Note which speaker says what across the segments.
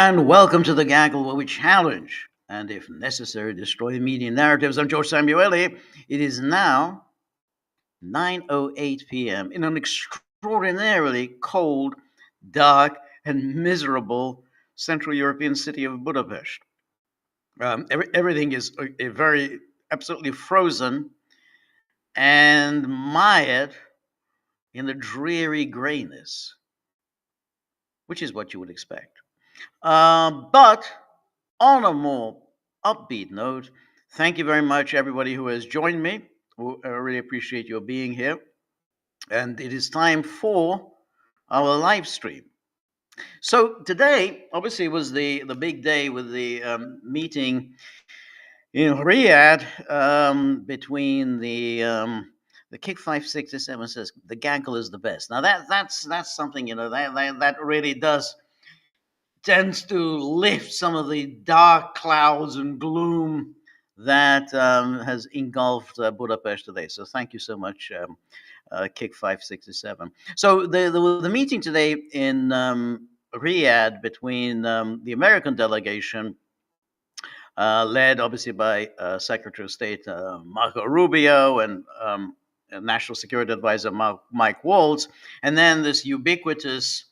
Speaker 1: And welcome to the Gaggle, where we challenge and, if necessary, destroy media narratives. I'm George Samueli. It is now 9:08 p.m. in an extraordinarily cold, dark, and miserable Central European city of Budapest. Everything is very absolutely frozen and mired in the dreary grayness, which is what you would expect. But on a more upbeat note, thank you very much, everybody who has joined me. I really appreciate your being here. And it is time for our live stream. So today, obviously, was the big day with the meeting in Riyadh between the Kick 567 says the Gaggle is the best. Now that's something that really does tends to lift some of the dark clouds and gloom that has engulfed Budapest today. So thank you so much, Kick 567. So the meeting today in Riyadh between the American delegation, led obviously by Secretary of State Marco Rubio and National Security Advisor Mike Waltz, and then this ubiquitous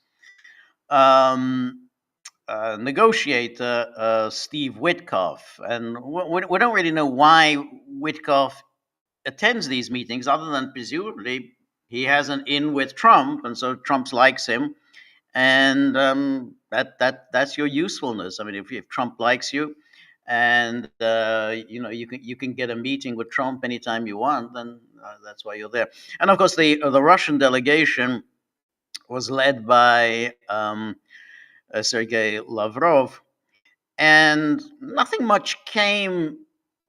Speaker 1: um, negotiator, Steve Witkoff. And we don't really know why Witkoff attends these meetings, other than presumably he has an in with Trump, and so Trump likes him. And that's your usefulness. I mean, if Trump likes you, and you can get a meeting with Trump anytime you want, then that's why you're there. And of course, the Russian delegation was led by Sergei Lavrov, and nothing much came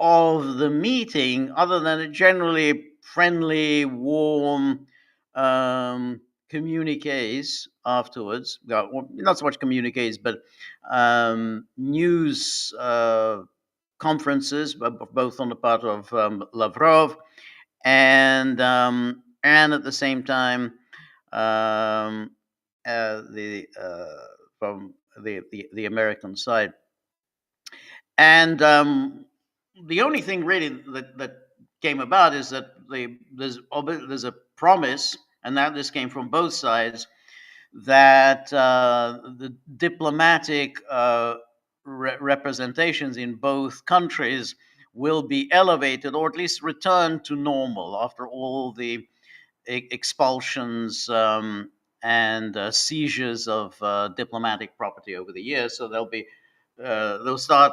Speaker 1: of the meeting other than a generally friendly, warm communiques afterwards. Well, not so much communiques, but news conferences, both on the part of Lavrov and at the same time the from the American side. And the only thing really that came about is that there's a promise, and that this came from both sides, that the diplomatic representations in both countries will be elevated, or at least return to normal after all the expulsions and seizures of diplomatic property over the years. So they'll start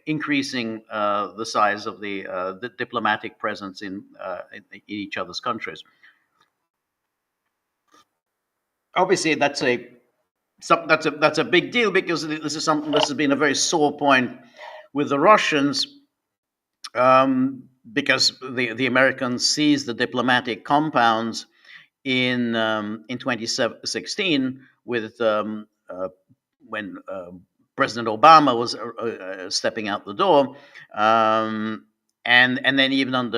Speaker 1: increasing the size of the diplomatic presence in each other's countries. Obviously, that's a big deal, because this is something this has been a very sore point with the Russians, because the Americans seized the diplomatic compounds in 2016 with when President Obama was stepping out the door, and then even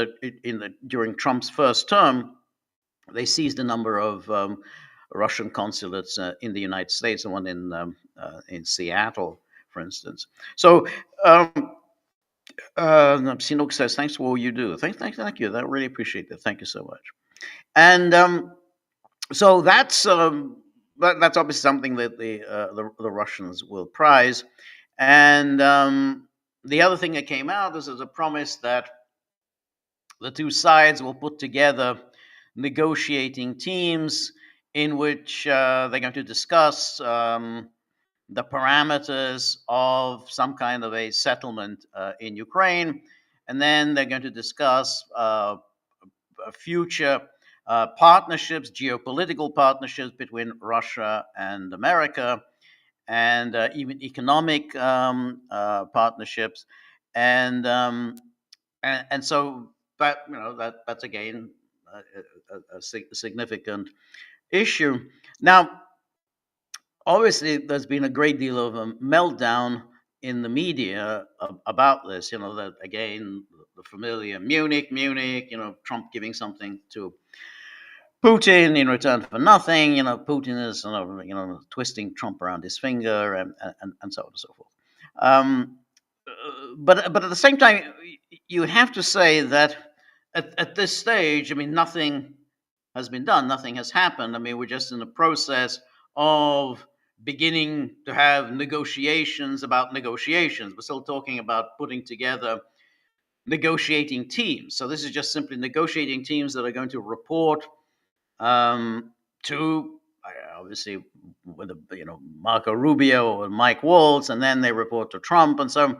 Speaker 1: during Trump's first term, they seized a number of Russian consulates in the United States, and one in Seattle, for instance. So Sinok says, "Thanks for all you do." Thank you. I really appreciate that. Thank you so much. And so that's obviously something that the Russians will prize. And the other thing that came out is there's a promise that the two sides will put together negotiating teams in which they're going to discuss the parameters of some kind of a settlement in Ukraine, and then they're going to discuss future partnerships, geopolitical partnerships between Russia and America, and even economic partnerships, and so that's again a significant issue. Now, obviously, there's been a great deal of a meltdown in the media about this. That again, the familiar Munich. Trump giving something to Putin in return for nothing. Putin is twisting Trump around his finger, and so on and so forth. Um, but at the same time, you have to say that at this stage, I mean, nothing has been done, nothing has happened. I mean, we're just in the process of beginning to have negotiations about negotiations. We're still talking about putting together negotiating teams. So this is just simply negotiating teams that are going to report to obviously with Marco Rubio or Mike Waltz, and then they report to Trump, and so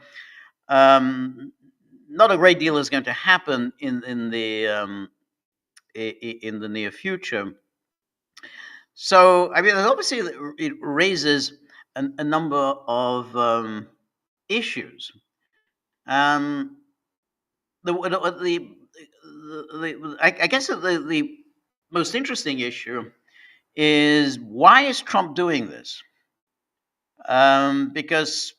Speaker 1: not a great deal is going to happen in the near future. So I mean, obviously, it raises a number of issues. Um, I guess the most interesting issue is, why is Trump doing this? Because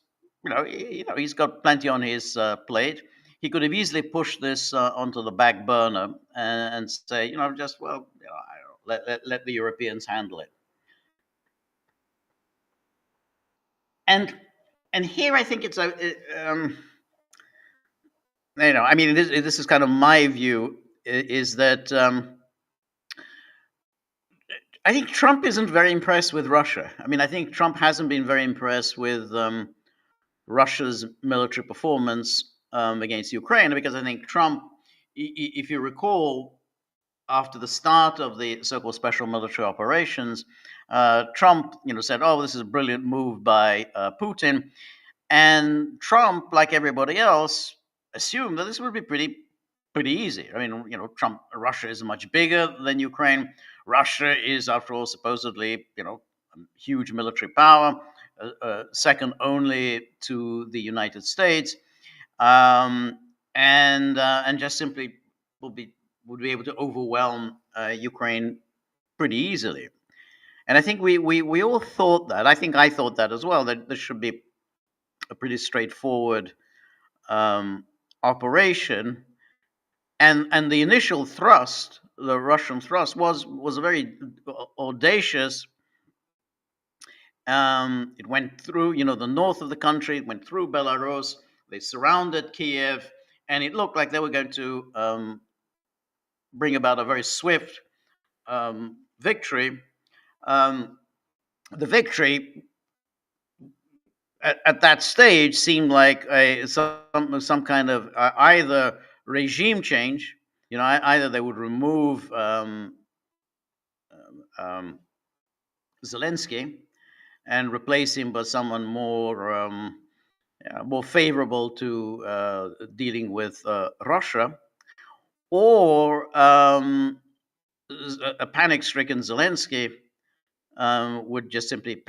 Speaker 1: he's got plenty on his plate. He could have easily pushed this onto the back burner and say, just I don't know, let the Europeans handle it. And here I think it's I mean, this is kind of my view, is that I think Trump isn't very impressed with Russia. I mean, I think Trump hasn't been very impressed with Russia's military performance against Ukraine, because I think Trump, if you recall, after the start of the so-called special military operations, Trump, said, "Oh, this is a brilliant move by Putin," and Trump, like everybody else, assumed that this would be pretty easy. I mean, Russia is much bigger than Ukraine. Russia is, after all, supposedly, a huge military power, second only to the United States, and just simply would be able to overwhelm Ukraine pretty easily. And I think we all thought that. I think I thought that as well, that this should be a pretty straightforward operation. And the initial thrust, the Russian thrust, was very audacious. It went through, the north of the country. It went through Belarus. They surrounded Kiev, and it looked like they were going to bring about a very swift victory. The victory at that stage seemed like some kind of either regime change. Either they would remove Zelensky and replace him by someone more favorable to dealing with Russia, or a panic-stricken Zelensky would just simply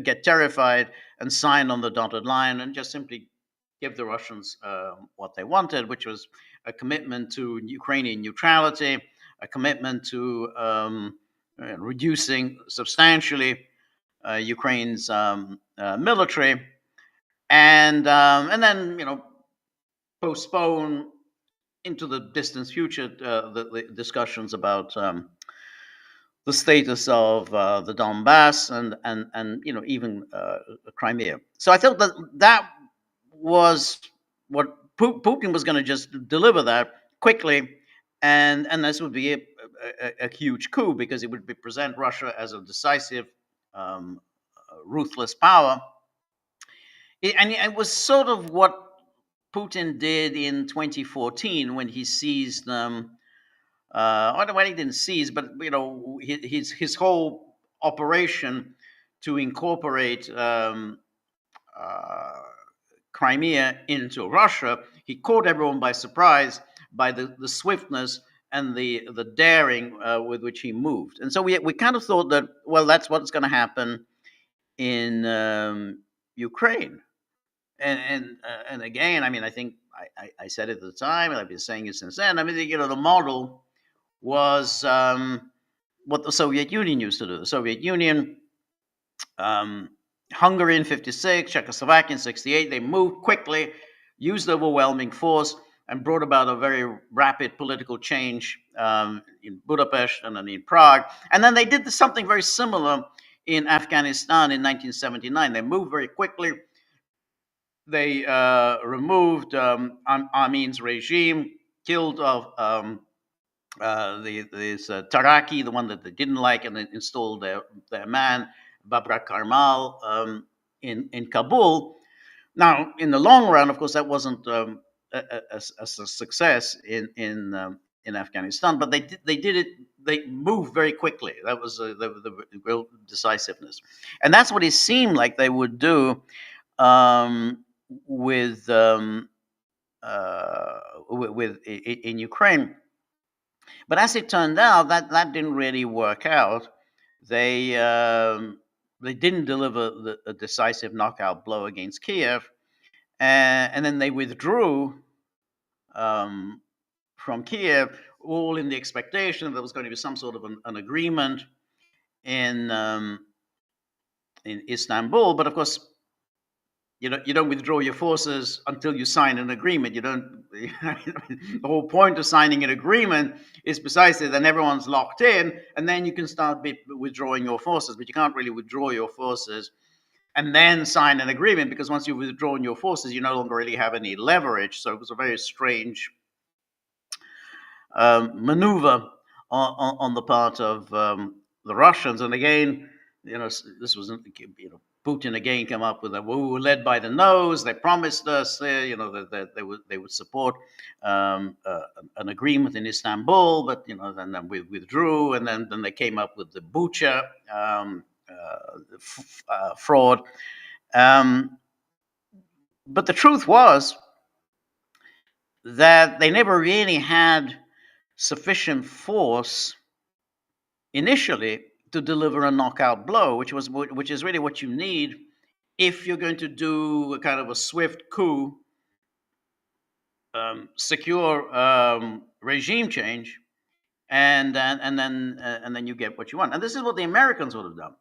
Speaker 1: get terrified and sign on the dotted line and just simply give the Russians what they wanted, which was a commitment to Ukrainian neutrality, a commitment to reducing substantially Ukraine's military, and then postpone into the distant future the discussions about the status of the Donbass and even Crimea. So I thought that was what Putin was going to just deliver that quickly, and this would be a huge coup, because it would present Russia as a decisive, ruthless power. And it was sort of what Putin did in 2014 when he seized when he didn't seize, but his whole operation to incorporate Crimea into Russia. He caught everyone by surprise by the swiftness and the daring with which he moved. And so we kind of thought that, well, that's what's going to happen in Ukraine. And again, I mean, I think I said it at the time, and I've been saying it since then. I mean, the model was what the Soviet Union used to do. The Soviet Union, Hungary in '56, Czechoslovakia in '68, they moved quickly, used overwhelming force, and brought about a very rapid political change in Budapest and then in Prague. And then they did something very similar in Afghanistan in 1979. They moved very quickly. They removed Amin's regime, killed this Taraki, the one that they didn't like, and then installed their man, Babrak Karmal, in Kabul. Now, in the long run, of course, that wasn't a success in Afghanistan, but they did it. They moved very quickly. That was the real decisiveness, and that's what it seemed like they would do with in Ukraine. But as it turned out, that didn't really work out. They they didn't deliver a decisive knockout blow against Kiev, and then they withdrew from Kiev, all in the expectation that there was going to be some sort of an agreement in Istanbul. But of course, you don't withdraw your forces until you sign an agreement. You don't. The whole point of signing an agreement is precisely then everyone's locked in, and then you can start withdrawing your forces. But you can't really withdraw your forces and then sign an agreement, because once you've withdrawn your forces, you no longer really have any leverage. So it was a very strange maneuver on the part of the Russians. And again, this was Putin again came up with we were led by the nose. They promised us, that they would support an agreement in Istanbul, but then we withdrew, and then they came up with the Bucha fraud. But the truth was that they never really had sufficient force initially to deliver a knockout blow, which is really what you need if you're going to do a kind of a swift coup, secure regime change, and then you get what you want. And this is what the Americans would have done.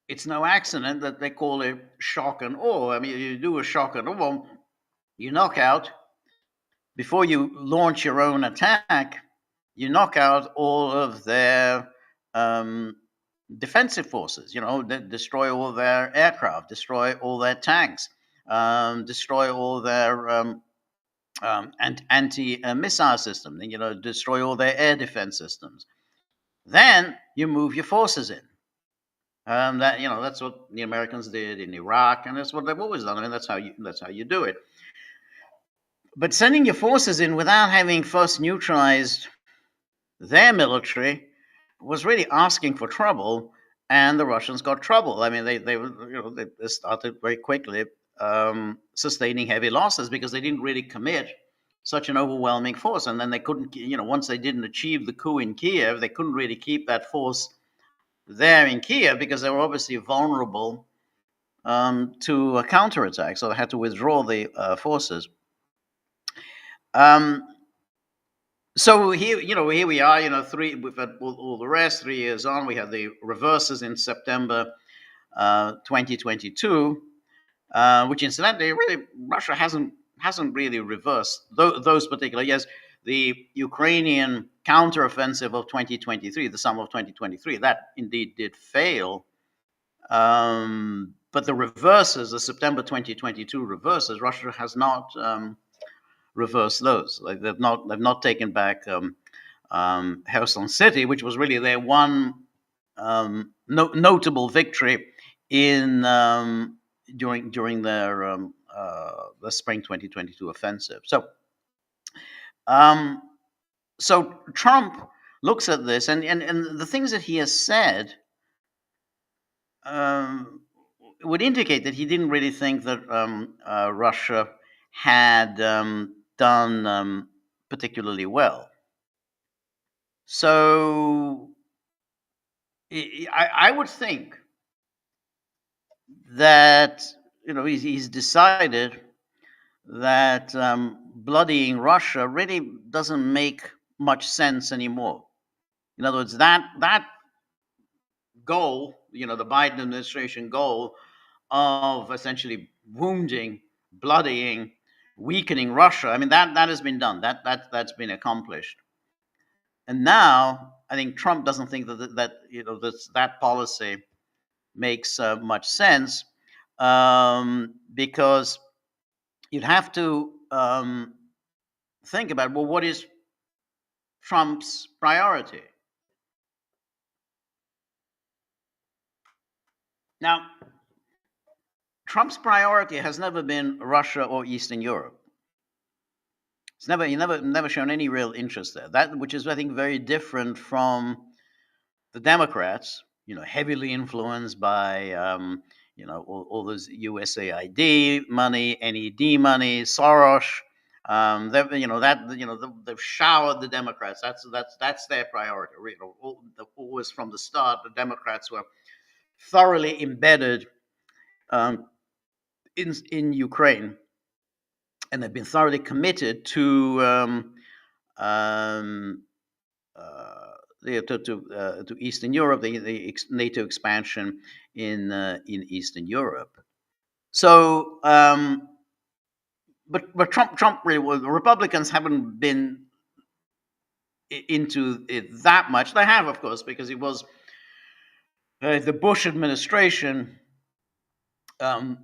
Speaker 1: It's no accident that they call it shock and awe. I mean, you do a shock and awe, you knock out, before you launch your own attack, you knock out all of their defensive forces. Destroy all their aircraft, destroy all their tanks, destroy all their anti-missile systems. Destroy all their air defense systems. Then you move your forces in. That's what the Americans did in Iraq, and that's what they've always done. I mean, that's how you do it. But sending your forces in without having first neutralized their military was really asking for trouble, and the Russians got trouble. I mean, they started very quickly sustaining heavy losses because they didn't really commit such an overwhelming force, and then they couldn't. Once they didn't achieve the coup in Kiev, they couldn't really keep that force there in Kiev because they were obviously vulnerable to a counterattack, so they had to withdraw the forces. So here we are. We've had all the rest. 3 years on, we had the reverses in September 2022, which incidentally, really, Russia hasn't really reversed those particular. Yes, the Ukrainian counteroffensive of 2023, the summer of 2023, that indeed did fail. But the reverses, the September 2022 reverses, Russia has not reversed those. Like they've not taken back Kherson City, which was really their one notable victory in during their the spring 2022 offensive. So Trump looks at this, and the things that he has said would indicate that he didn't really think that Russia had done particularly well. So I would think that he's decided that bloodying Russia really doesn't make much sense anymore. In other words, that goal, the Biden administration goal of essentially wounding, bloodying, weakening Russia. I mean, that has been done. That's been accomplished. And now I think Trump doesn't think that policy makes much sense, because you'd have to think about, well, what is Trump's priority? Now, Trump's priority has never been Russia or Eastern Europe. He never shown any real interest there. That, which is, I think, very different from the Democrats. Heavily influenced by all those USAID money, NED money, Soros. They've showered the Democrats. That's their priority. Always from the start, the Democrats were thoroughly embedded in Ukraine, and they've been thoroughly committed to to Eastern Europe, the NATO expansion in Eastern Europe. So, but Trump really, well, the Republicans haven't been into it that much. They have, of course, because it was the Bush administration,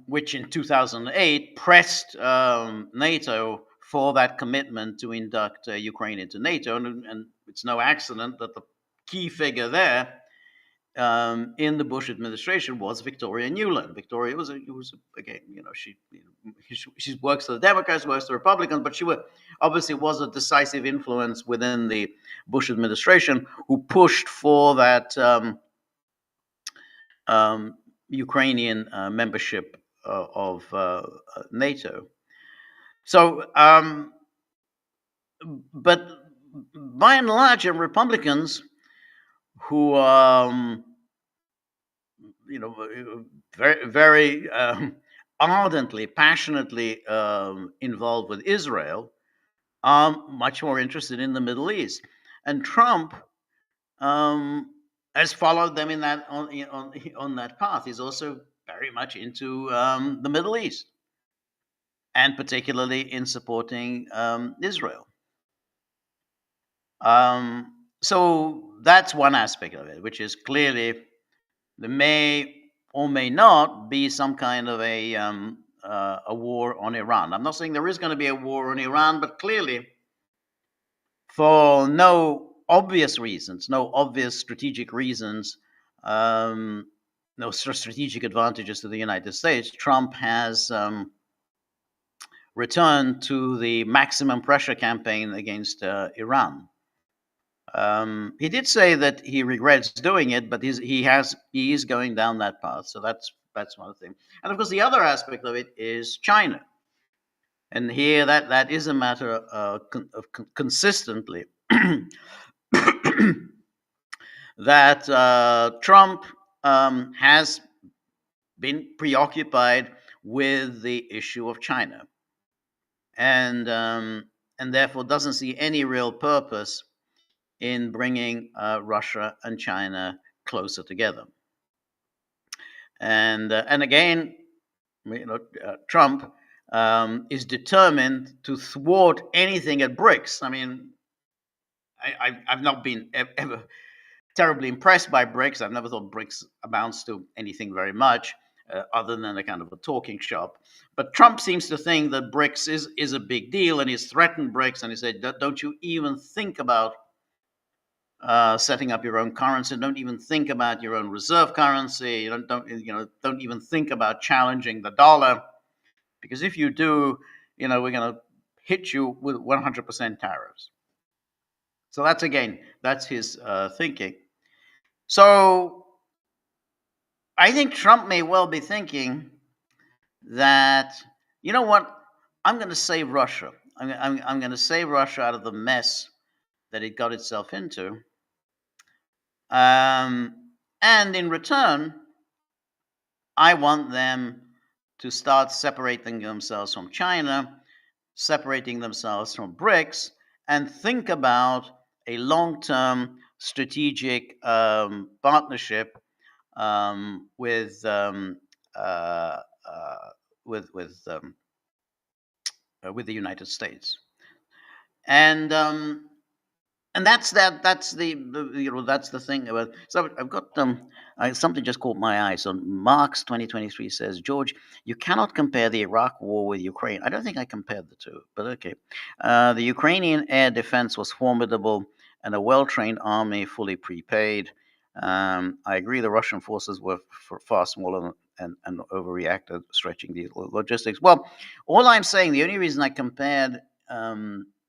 Speaker 1: which in 2008 pressed NATO for that commitment to induct Ukraine into NATO, and it's no accident that the key figure there in the Bush administration was Victoria Nuland. Victoria was again, she works for the Democrats, works for the Republicans, but she obviously was a decisive influence within the Bush administration, who pushed for that Ukrainian membership of NATO. So, but by and large, Republicans who very, very ardently, passionately involved with Israel, are much more interested in the Middle East, and Trump has followed them in that on that path. He's also very much into the Middle East, and particularly in supporting Israel. So that's one aspect of it, which is clearly there may or may not be some kind of a war on Iran. I'm not saying there is going to be a war on Iran, but clearly, for no obvious reasons, no obvious strategic reasons, no strategic advantages to the United States, Trump has returned to the maximum pressure campaign against Iran. He did say that he regrets doing it, but he is going down that path. So that's one thing. And of course, the other aspect of it is China. And here, that is a matter of consistently that Trump has been preoccupied with the issue of China, and therefore doesn't see any real purpose in bringing Russia and China closer together. And again, Trump is determined to thwart anything at BRICS. I mean, I've not been ever terribly impressed by BRICS. I've never thought BRICS amounts to anything very much, other than a kind of a talking shop. But Trump seems to think that BRICS is a big deal, and he's threatened BRICS, and he said, "Don't you even think about setting up your own currency. Don't even think about your own reserve currency. Don't even think about challenging the dollar, because if you do, we're going to hit you with 100% tariffs." So that's his thinking. So I think Trump may well be thinking that, you know what, I'm going to save Russia. I'm going to save Russia out of the mess that it got itself into. And in return, I want them to start separating themselves from China, separating themselves from BRICS, and think about a long-term strategic partnership with uh, with with the United States, and um, and that's that's the thing about. So I've got something just caught my eye. So Marx 2023 says, George, you cannot compare the Iraq war with Ukraine. I don't think I compared the two, but okay. The Ukrainian air defense was formidable and a well-trained army, fully prepaid. I agree the Russian forces were far smaller and overreacted, stretching the logistics. Well, all I'm saying, the only reason I compared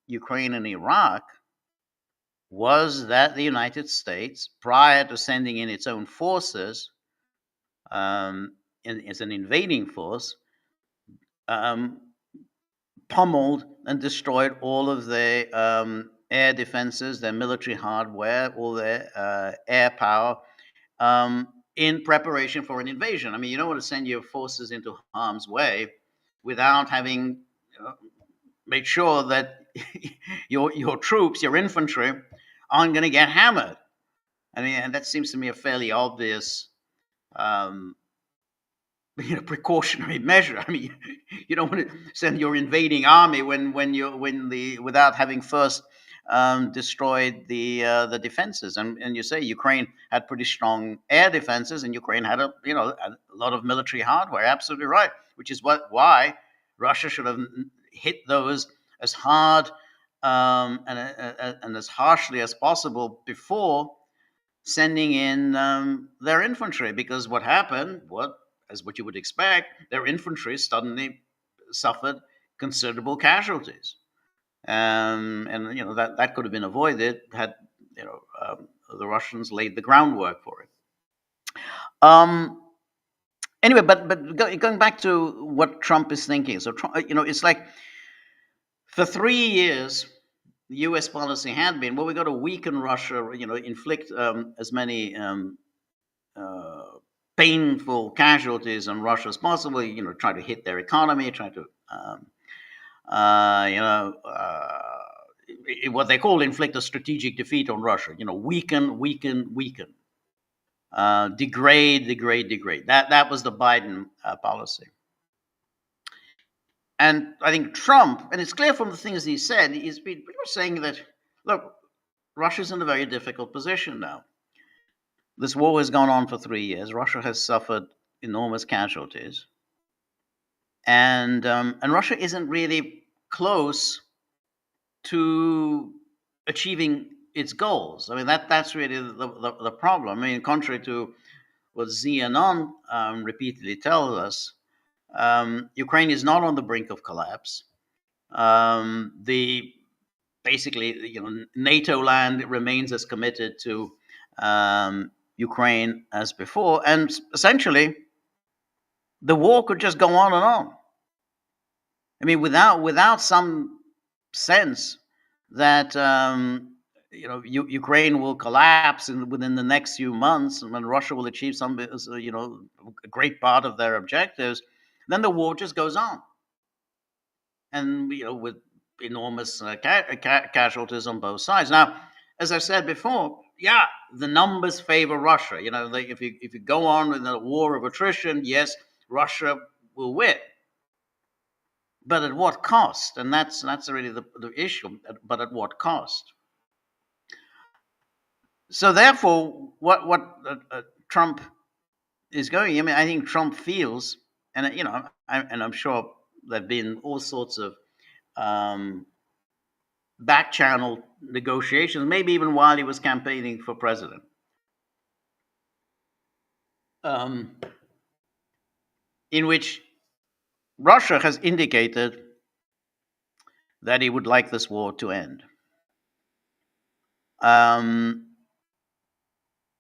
Speaker 1: Ukraine and Iraq was that the United States, prior to sending in its own forces as an invading force, um, pummeled and destroyed all of their air defenses, their military hardware, all their air power in preparation for an invasion. I mean, you don't want to send your forces into harm's way without having made sure that your troops, your infantry, aren't going to get hammered. I mean, and that seems to me a fairly obvious, um, precautionary measure. I mean, you don't want to send your invading army without having first destroyed the defenses. And you say Ukraine had pretty strong air defenses, and Ukraine had a lot of military hardware. Absolutely right, which is why Russia should have hit those as hard and as harshly as possible before sending in their infantry, because what happened, what you would expect, their infantry suddenly suffered considerable casualties, and that could have been avoided had the Russians laid the groundwork for it. Um, anyway, but going back to what Trump is thinking, so Trump, it's like for 3 years the U.S. policy had been, well, we got to weaken Russia, inflict as many painful casualties on Russia as possible. Try to hit their economy, try to, what they call inflict a strategic defeat on Russia. Weaken, weaken, weaken, degrade, degrade, degrade. That was the Biden policy. And I think Trump, and it's clear from the things he said, he's been pretty much saying that, look, Russia's in a very difficult position now. This war has gone on for 3 years. Russia has suffered enormous casualties, and Russia isn't really close to achieving its goals. I mean, that's really the problem. I mean, contrary to what CNN repeatedly tells us, Ukraine is not on the brink of collapse. The basically, NATO land remains as committed to Ukraine as before, and essentially, the war could just go on and on. I mean, without some sense that Ukraine will collapse within the next few months, and when Russia will achieve a great part of their objectives, then the war just goes on, and with enormous casualties on both sides. Now, as I said before, yeah, the numbers favor Russia. If you go on in a war of attrition, yes, Russia will win. But at what cost? And that's really the issue. But at what cost? So therefore, what Trump is going. I mean, I think Trump feels, and I'm sure there've been all sorts of back channel negotiations, maybe even while he was campaigning for president, in which Russia has indicated that he would like this war to end.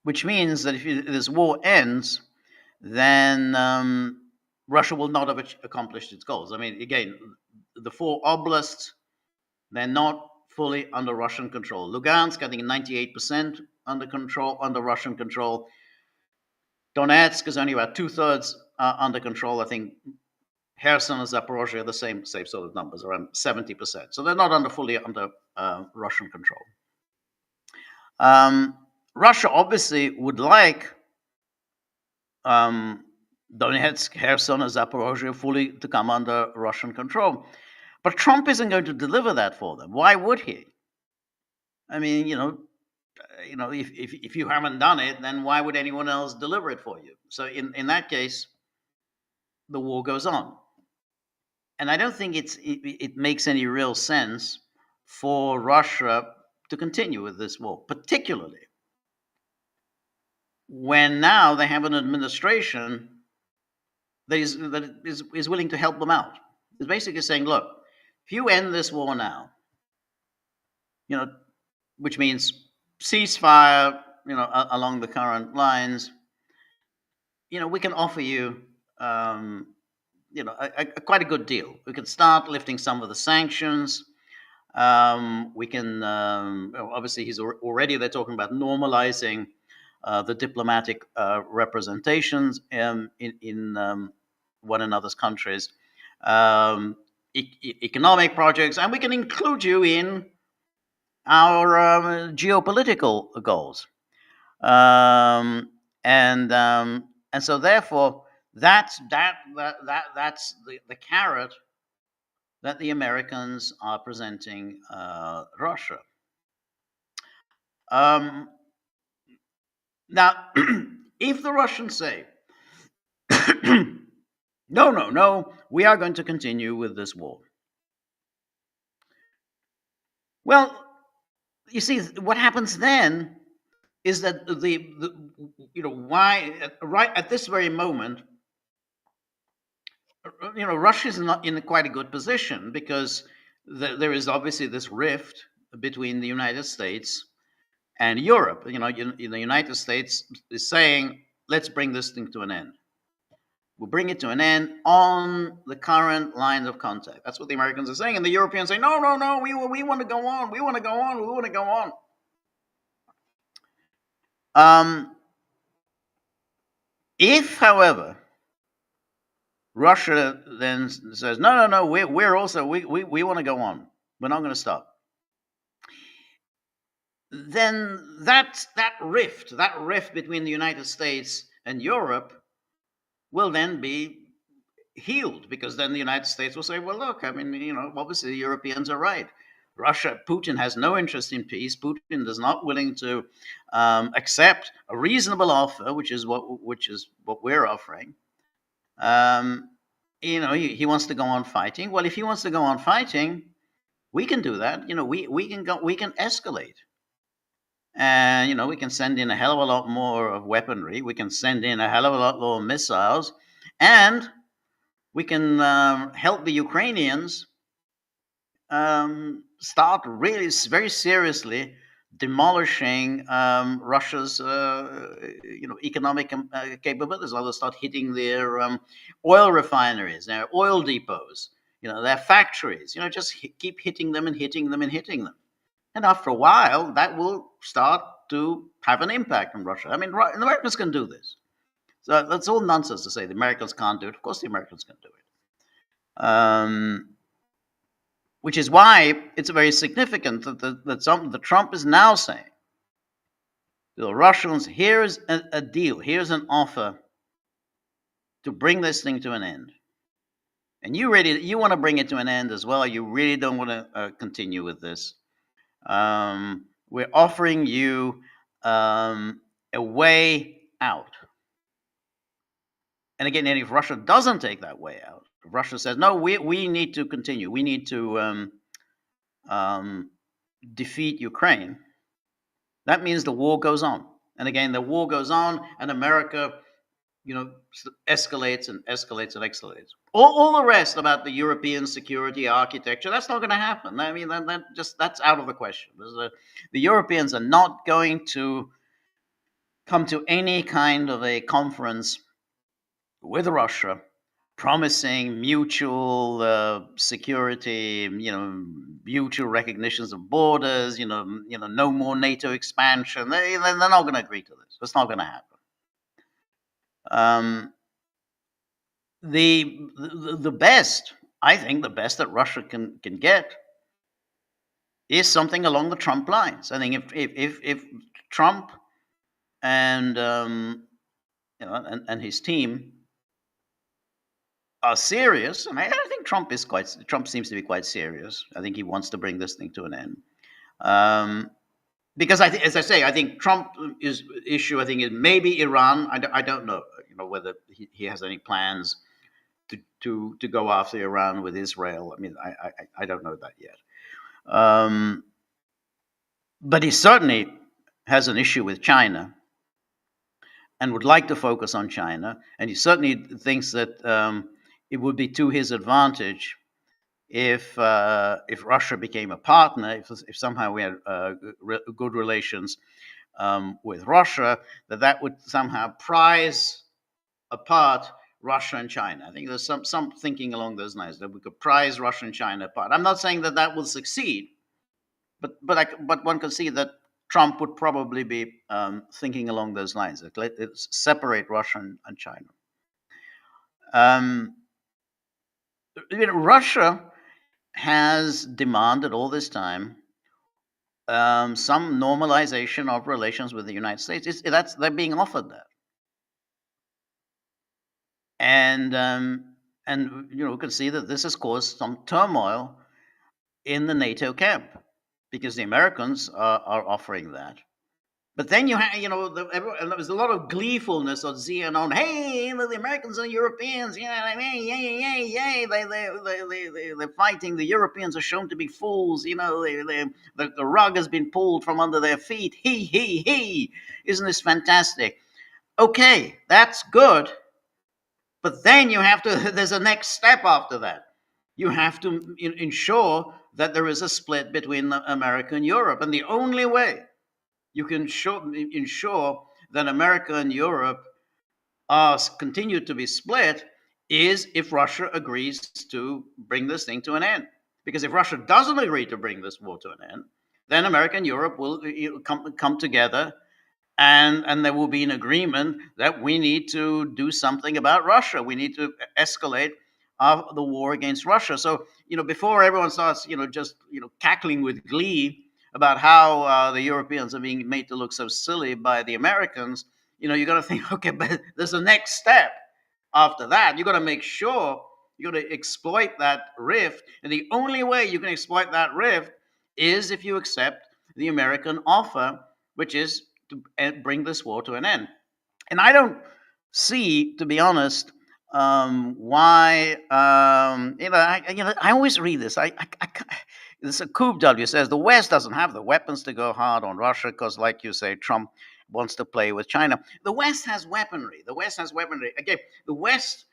Speaker 1: Which means that if this war ends, then Russia will not have accomplished its goals. I mean, again, the 4 oblasts, they're not fully under Russian control. Lugansk, I think 98% under Russian control. Donetsk is only about 2/3 under control. I think Kherson and Zaporozhye are the same sort of numbers, around 70%. So they're not fully under Russian control. Russia obviously would like Donetsk, Kherson, and Zaporozhye fully to come under Russian control. But Trump isn't going to deliver that for them. Why would he? I mean, if you haven't done it, then why would anyone else deliver it for you? So in that case, the war goes on, and I don't think it makes any real sense for Russia to continue with this war, particularly when now they have an administration that is willing to help them out. It's basically saying, look, if you end this war now, you know, which means ceasefire, along the current lines, we can offer you, um, quite a good deal. We can start lifting some of the sanctions. We can, obviously, he's already, they're talking about normalizing the diplomatic representations in one another's countries, economic projects, and we can include you in our geopolitical goals. Um, and so therefore that's the carrot that the Americans are presenting Russia. Now, if the Russians say, no, no, no, we are going to continue with this war. Well, you see, what happens then is that why right at this very moment, Russia is not in quite a good position because there is obviously this rift between the United States and Europe. The United States is saying, let's bring this thing to an end. We'll bring it to an end on the current lines of contact. That's what the Americans are saying. And the Europeans say, no, no, no, we want to go on. We want to go on. We want to go on. If, however, Russia then says, no, no, no, we're also, we want to go on. We're not going to stop. Then that rift between the United States and Europe will then be healed, because then the United States will say, well, look, I mean, obviously the Europeans are right. Putin has no interest in peace. Putin is not willing to accept a reasonable offer, which is what we're offering. He wants to go on fighting. Well, if he wants to go on fighting, we can do that. We can escalate. And we can send in a hell of a lot more weaponry. We can send in a hell of a lot more missiles, and we can help the Ukrainians start really very seriously demolishing Russia's economic capabilities. They'll start hitting their oil refineries, their oil depots, their factories. Just keep hitting them and hitting them and hitting them. And after a while, that will start to have an impact on Russia. I mean, the Americans can do this. So that's all nonsense to say the Americans can't do it. Of course, the Americans can do it. Which is why it's very significant that Trump is now saying to the Russians, here's a deal, here's an offer to bring this thing to an end. And you want to bring it to an end as well. You really don't want to continue with this. We're offering you a way out. And again, if Russia doesn't take that way out, if Russia says, no, we need to continue, we need to defeat Ukraine, that means the war goes on. And again, the war goes on, and America, escalates and escalates and escalates. All the rest about the European security architecture, that's not going to happen. I mean, that's out of the question. The Europeans are not going to come to any kind of a conference with Russia promising mutual security, mutual recognitions of borders, no more NATO expansion. They're not going to agree to this. It's not going to happen. The best, I think, the best that Russia can get is something along the Trump lines. I think if Trump and and his team are serious, and I think Trump seems to be quite serious. I think he wants to bring this thing to an end. Um, because as I say, I think Trump is issue. I think is maybe Iran. I don't know, whether he has any plans to go after Iran with Israel. I mean, I don't know that yet. Um, but he certainly has an issue with China and would like to focus on China. And he certainly thinks that it would be to his advantage if Russia became a partner, if somehow we had good relations with Russia, that would somehow prize apart Russia and China. I think there's some thinking along those lines that we could prize Russia and China apart. I'm not saying that will succeed, but one can see that Trump would probably be thinking along those lines. Let's separate Russia and China. Russia has demanded all this time some normalization of relations with the United States. They're being offered that, and we can see that this has caused some turmoil in the NATO camp because the Americans are offering that. But then you have, and there was a lot of gleefulness on CNN. Hey, the Americans and the Europeans, yay. They're fighting. The Europeans are shown to be fools. The rug has been pulled from under their feet. He. Isn't this fantastic? Okay, that's good. But then there's a next step after that. You have to ensure that there is a split between America and Europe. And the only way you can ensure that America and Europe continue to be split is if Russia agrees to bring this thing to an end. Because if Russia doesn't agree to bring this war to an end, then America and Europe will come together, and there will be an agreement that we need to do something about Russia. We need to escalate the war against Russia. So, before everyone starts, just cackling with glee about how the Europeans are being made to look so silly by the Americans, you got to think, okay, but there's a next step after that. You got to make sure you got to exploit that rift, and the only way you can exploit that rift is if you accept the American offer, which is to bring this war to an end. And I don't see, to be honest, why. I always read this. This Koob W says the West doesn't have the weapons to go hard on Russia because, like you say, Trump wants to play with China. The West has weaponry. Again, the West,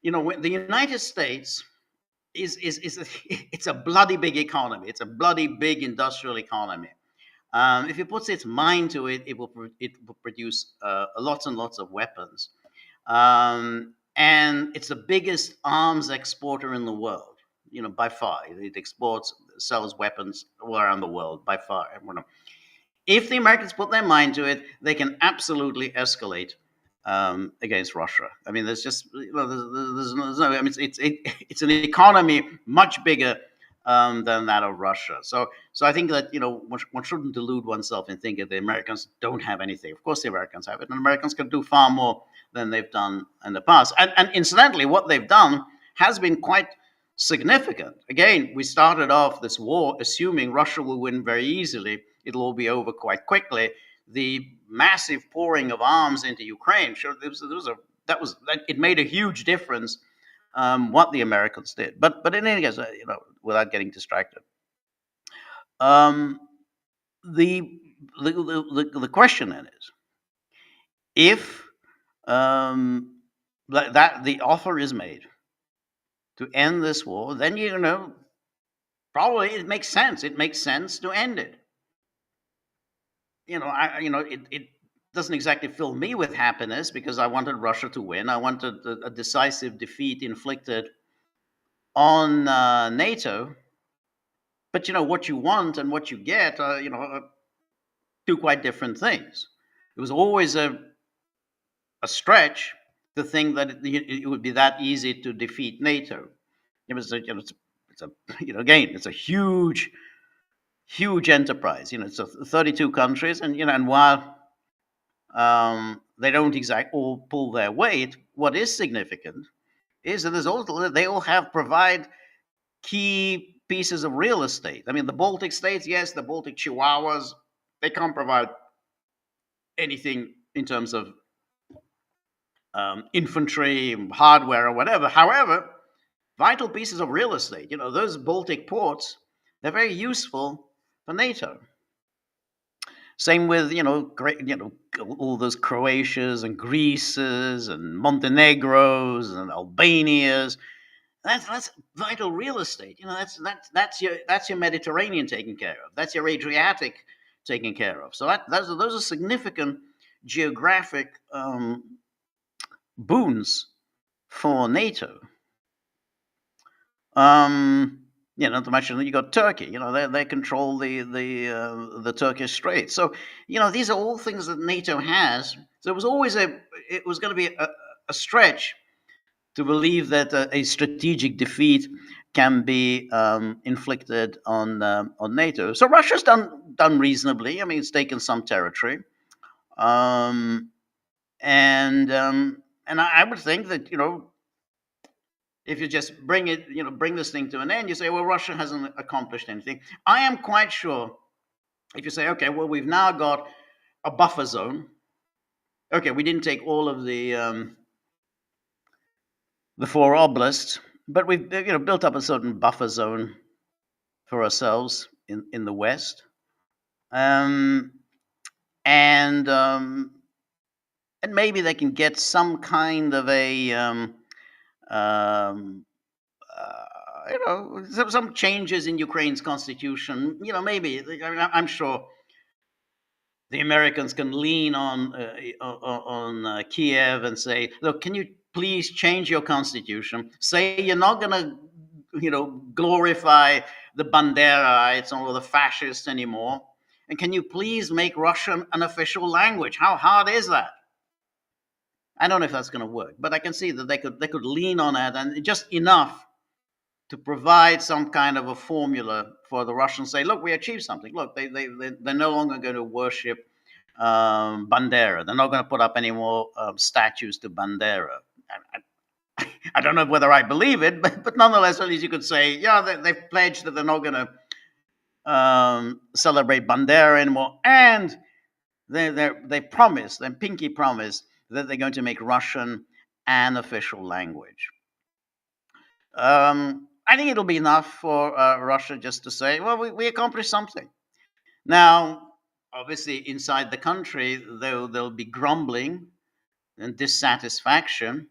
Speaker 1: the United States it's a bloody big economy. It's a bloody big industrial economy. If it puts its mind to it, it will produce lots and lots of weapons. And it's the biggest arms exporter in the world. By far, it sells weapons all around the world by far. If the Americans put their mind to it, they can absolutely escalate against Russia. I mean, there's just there's no. I mean, it's an economy much bigger than that of Russia. So I think that one shouldn't delude oneself and think that the Americans don't have anything. Of course, the Americans have it, and Americans can do far more than they've done in the past. And incidentally, what they've done has been quite significant. Again, we started off this war assuming Russia will win very easily. It'll all be over quite quickly. The massive pouring of arms into Ukraine, it made a huge difference what the Americans did. But in any case, without getting distracted, the question then is, if that the offer is made to end this war, then probably it makes sense. It makes sense to end it. It doesn't exactly fill me with happiness because I wanted Russia to win. I wanted a decisive defeat inflicted on NATO. But what you want and what you get are two quite different things. It was always a stretch to think that it would be that easy to defeat NATO. It's a huge enterprise. It's 32 countries, and while they don't exactly all pull their weight, what is significant is that they all have provide key pieces of real estate. I mean, the Baltic states, yes, the Baltic Chihuahuas, they can't provide anything in terms of infantry, hardware, or whatever. However, vital pieces of real estate, those Baltic ports, they're very useful for NATO. Same with, all those Croatias and Greeces and Montenegros and Albanias. That's vital real estate. That's your Mediterranean taken care of. That's your Adriatic taken care of. So those are significant geographic boons for NATO. Not to mention you got Turkey. They control the Turkish Straits. So these are all things that NATO has. So it was always it was going to be a stretch to believe that a strategic defeat can be inflicted on NATO. So Russia's done reasonably. I mean, it's taken some territory, and I would think that if you just bring this thing to an end, you say, well, Russia hasn't accomplished anything. I am quite sure if you say, okay, well, we've now got a buffer zone. Okay, we didn't take all of the four oblasts, but we've built up a certain buffer zone for ourselves in the West, and maybe they can get some kind of a some changes in Ukraine's constitution. Maybe I'm sure the Americans can lean on Kiev and say, look, can you please change your constitution? Say you're not going to, glorify the Banderites or the fascists anymore. And can you please make Russian an official language? How hard is that? I don't know if that's going to work, but I can see that they could lean on it, and just enough to provide some kind of a formula for the Russians. Say, look, we achieved something. Look, they're no longer going to worship Bandera. They're not going to put up any more statues to Bandera. I don't know whether I believe it, but nonetheless, at least you could say, yeah, they've pledged that they're not going to celebrate Bandera anymore, and they promised, they pinky promised that they're going to make Russian an official language. I think it'll be enough for Russia just to say, well, we accomplished something. Now, obviously, inside the country, there'll be grumbling and dissatisfaction,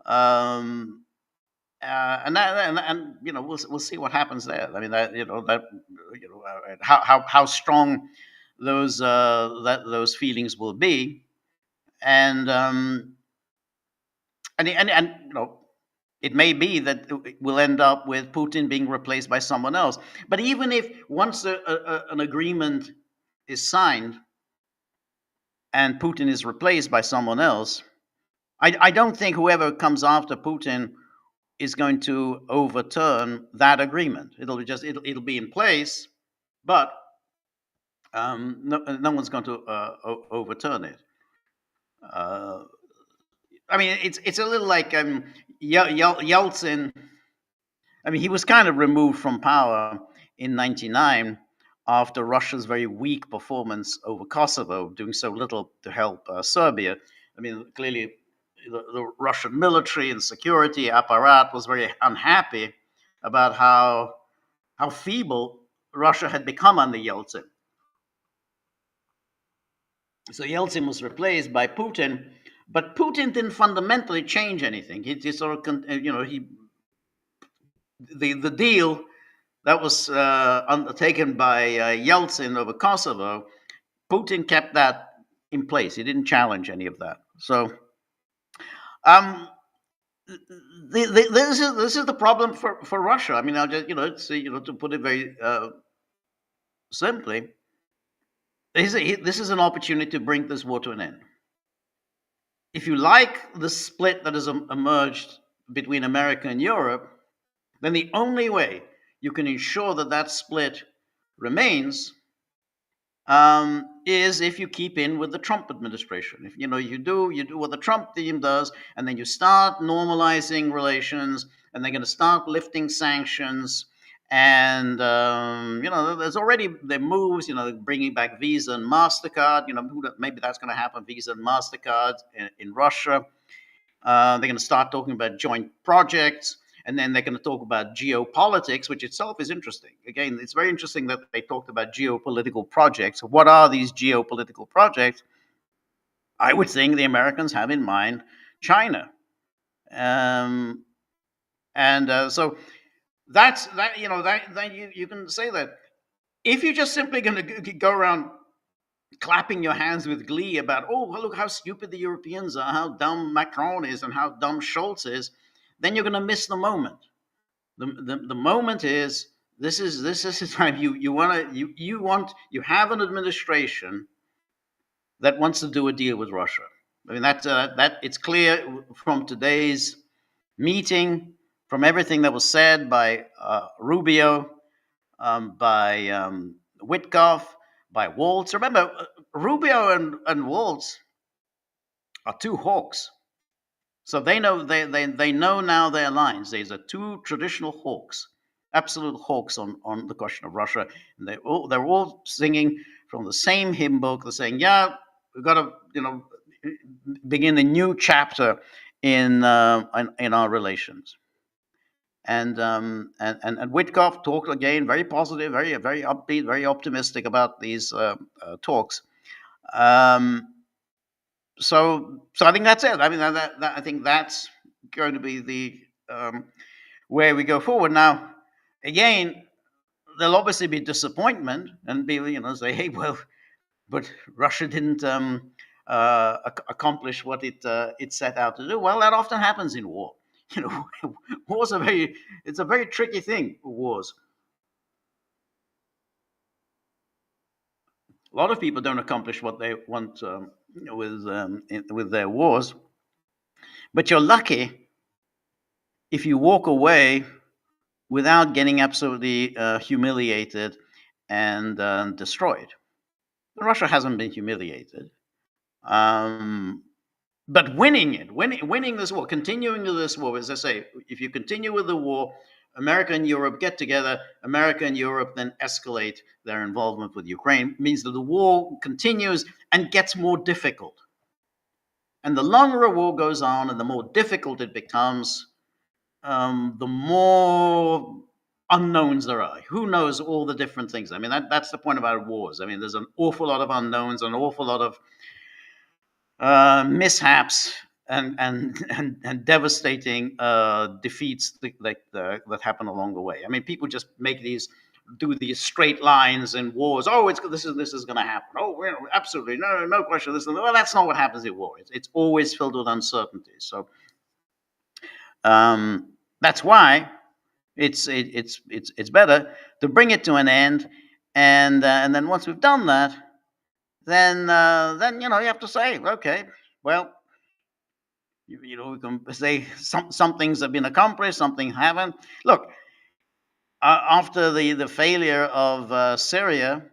Speaker 1: and we'll see what happens there. I mean, how strong those feelings will be, and it may be that we'll end up with Putin being replaced by someone else. But even if once an agreement is signed and Putin is replaced by someone else, I don't think whoever comes after Putin is going to overturn that agreement. It'll be in place, but no one's going to overturn it. I mean, it's a little like Yeltsin. I mean, he was kind of removed from power in '99 after Russia's very weak performance over Kosovo, doing so little to help Serbia. I mean, clearly, the Russian military and security apparatus was very unhappy about how feeble Russia had become under Yeltsin. So Yeltsin was replaced by Putin, but Putin didn't fundamentally change anything. He sort of, the deal that was undertaken by Yeltsin over Kosovo, Putin kept that in place. He didn't challenge any of that. So, this is the problem for Russia. I mean, I'll just to put it very simply, this is an opportunity to bring this war to an end. If you like the split that has emerged between America and Europe, then the only way you can ensure that split remains is if you keep in with the Trump administration. If you do what the Trump team does, and then you start normalizing relations, and they're going to start lifting sanctions. And there's already the moves, bringing back Visa and Mastercard. Maybe that's going to happen. Visa and Mastercard in Russia. They're going to start talking about joint projects, and then they're going to talk about geopolitics, which itself is interesting. Again, it's very interesting that they talked about geopolitical projects. What are these geopolitical projects? I would think the Americans have in mind China. Um, and so that's that. You can say that if you're just simply going to go around clapping your hands with glee about, oh, look how stupid the Europeans are, how dumb Macron is, and how dumb Schultz is, then you're going to miss the moment. The moment is this is the time you have an administration that wants to do a deal with Russia. I mean that it's clear from today's meeting, from everything that was said by Rubio, by Witkoff, by Waltz. Remember, Rubio and Waltz are two hawks. So they know now their lines. These are two traditional hawks, absolute hawks on the question of Russia. And they're all singing from the same hymn book. They're saying, yeah, we've got to begin a new chapter in our relations. And Witkoff talked again, very positive, very upbeat, very optimistic about these talks. So I think that's it. I mean, I think that's going to be the where we go forward. Now, again, there'll obviously be disappointment and be say, hey, well, but Russia didn't accomplish what it set out to do. Well, that often happens in war. Wars are it's a very tricky thing. Wars. A lot of people don't accomplish what they want with their wars, but you're lucky if you walk away without getting absolutely humiliated and destroyed. Russia hasn't been humiliated, but winning this war, continuing this war, as I say, if you continue with the war, America and Europe get together. America and Europe then escalate their involvement with Ukraine. Means that the war continues and gets more difficult. And the longer a war goes on, and the more difficult it becomes, the more unknowns there are. Who knows all the different things? I mean, that's the point about wars. I mean, there's an awful lot of unknowns, an awful lot of mishaps and devastating defeats that happen along the way. I mean, people just do these straight lines in wars. Oh, this is going to happen. Oh, absolutely no question. Well, that's not what happens in war. It's always filled with uncertainty. So that's why it's better to bring it to an end, and then once we've done that, then you have to say, okay, well, we can say some things have been accomplished, something haven't. Look, after the failure of Syria,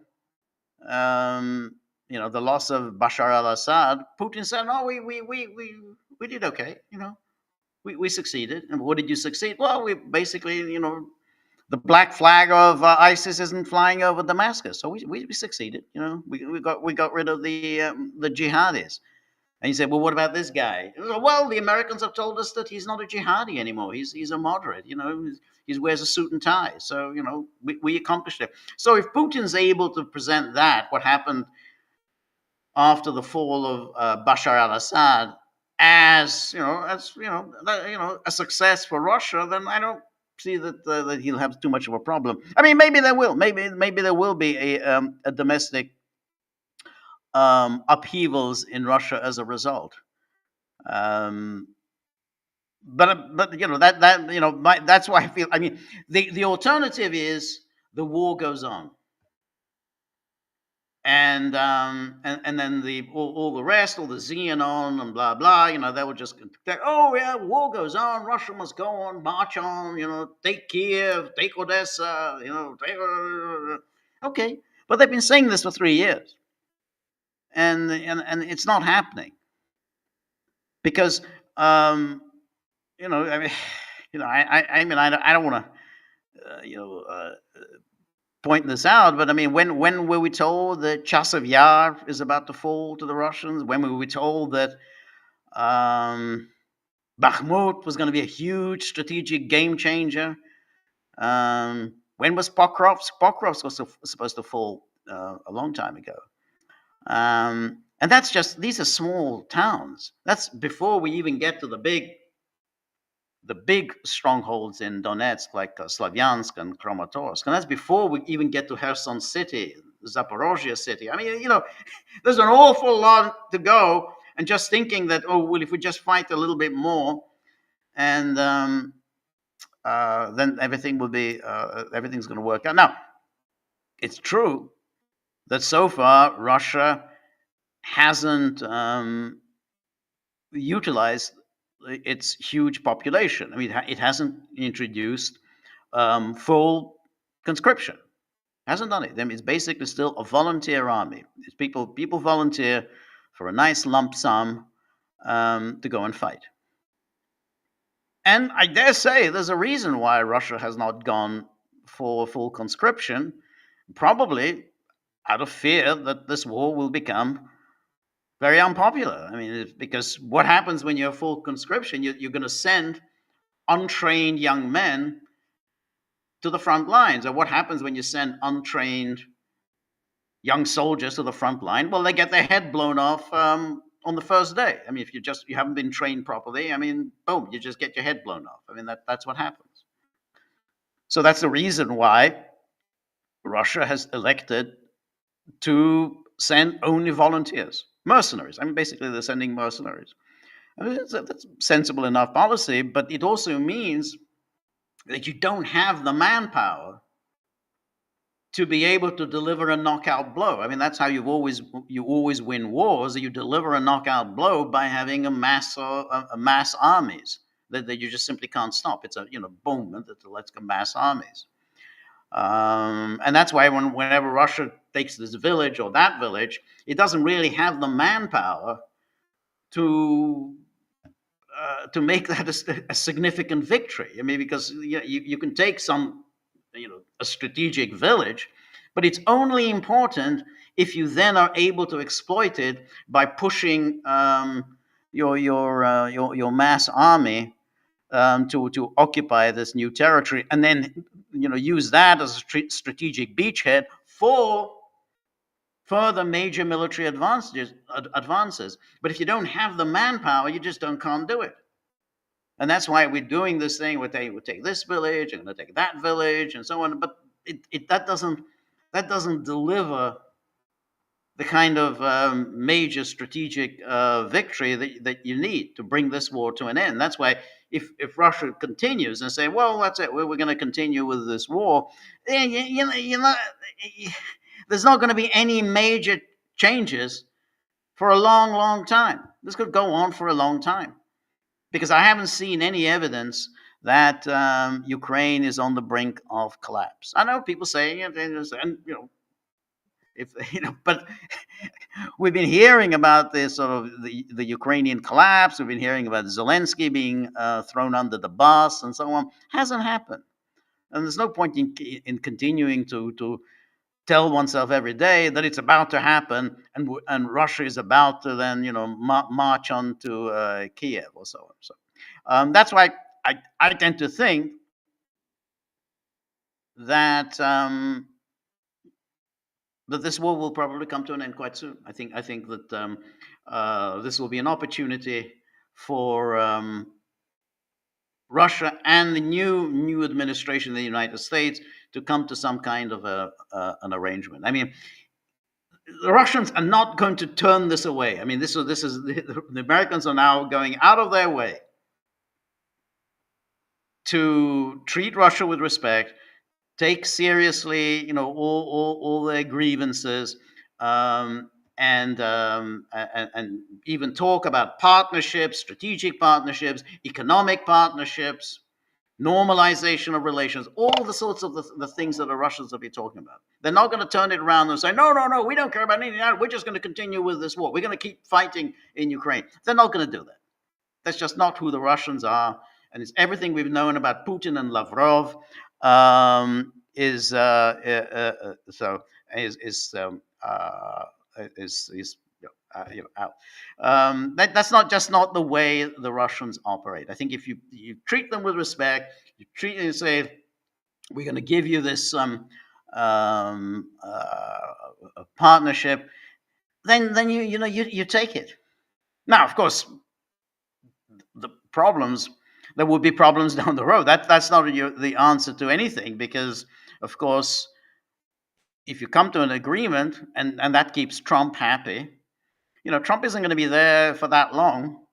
Speaker 1: the loss of Bashar al-Assad, Putin said, no, we did okay, we succeeded. And what did you succeed? Well, we basically, the black flag of ISIS isn't flying over Damascus, so we succeeded. We got rid of the jihadis. And you say, well, what about this guy? Well, the Americans have told us that he's not a jihadi anymore. He's a moderate. He wears a suit and tie. So we accomplished it. So if Putin's able to present that, what happened after the fall of Bashar al-Assad, as a success for Russia, then I don't see that he'll have too much of a problem. I mean, maybe there will. Maybe there will be a domestic upheavals in Russia as a result. But that's why I feel. I mean, the alternative is the war goes on, and then all the rest, all the Xenon and blah blah. They will just oh yeah, war goes on. Russia must go on, march on. Take Kiev, take Odessa. Okay. But they've been saying this for 3 years, and it's not happening because um, I mean, I don't want to point this out, but I mean, when were we told that Chasiv Yar is about to fall to the Russians? When were we told that um, Bakhmut was going to be a huge strategic game changer? When was Pokrovsk? Pokrovsk was supposed to fall a long time ago. And that's just, these are small towns. That's before we even get to the big strongholds in Donetsk, like Slavyansk and Kramatorsk. And that's before we even get to Kherson city, Zaporozhye city. I mean, there's an awful lot to go. And just thinking that, oh, well, if we just fight a little bit more, and then everything will be, everything's going to work out. Now, it's true that so far Russia hasn't utilized its huge population. I mean, it hasn't introduced full conscription. Hasn't done it. I mean, it's basically still a volunteer army. It's people volunteer for a nice lump sum to go and fight. And I dare say there's a reason why Russia has not gone for full conscription, probably out of fear that this war will become very unpopular. I mean, because what happens when you have full conscription? You're going to send untrained young men to the front lines. Or what happens when you send untrained young soldiers to the front line? Well, they get their head blown off on the first day. I mean, if you haven't been trained properly, I mean, boom, you just get your head blown off. I mean, that's what happens. So that's the reason why Russia has elected to send only volunteers, mercenaries. I mean, basically, they're sending mercenaries. I mean, that's sensible enough policy, but it also means that you don't have the manpower to be able to deliver a knockout blow. I mean, that's how you always win wars. You deliver a knockout blow by having a mass armies that you just simply can't stop. It's a boom, let's go mass armies. And that's why whenever Russia takes this village or that village, it doesn't really have the manpower to make that a significant victory. I mean, because you can take a strategic village, but it's only important if you then are able to exploit it by pushing your mass army to occupy this new territory, and then use that as a strategic beachhead for further major military advances. But if you don't have the manpower, you just can't do it. And that's why we're doing this thing. We'll take this village and we'll take that village and so on. But that doesn't deliver the kind of major strategic victory that you need to bring this war to an end. That's why if Russia continues and say, well, that's it, we're going to continue with this war, there's not going to be any major changes for a long, long time. This could go on for a long time, because I haven't seen any evidence that Ukraine is on the brink of collapse. I know people saying it, and but we've been hearing about this sort of the Ukrainian collapse. We've been hearing about Zelensky being thrown under the bus and so on. Hasn't happened, and there's no point in continuing to tell oneself every day that it's about to happen, and Russia is about to then march on to Kiev or so on. So that's why I tend to think that that this war will probably come to an end quite soon. I think that this will be an opportunity for Russia and the new administration in the United States to come to some kind of an arrangement. I mean, the Russians are not going to turn this away. I mean, this is the Americans are now going out of their way to treat Russia with respect, take seriously, all their grievances, and even talk about partnerships, strategic partnerships, economic partnerships, normalization of relations, all the sorts of the things that the Russians have been talking about. They're not going to turn it around and say, no, no, no, we don't care about anything else. We're just going to continue with this war. We're going to keep fighting in Ukraine. They're not going to do that. That's just not who the Russians are. And it's everything we've known about Putin and Lavrov is out. That's not just not the way the Russians operate. I think if you treat them with respect, you treat them and say, we're going to give you this partnership, then you take it. Now, of course, the problems there will be problems down the road. That's not the answer to anything, because, of course, if you come to an agreement and that keeps Trump happy, Trump isn't going to be there for that long.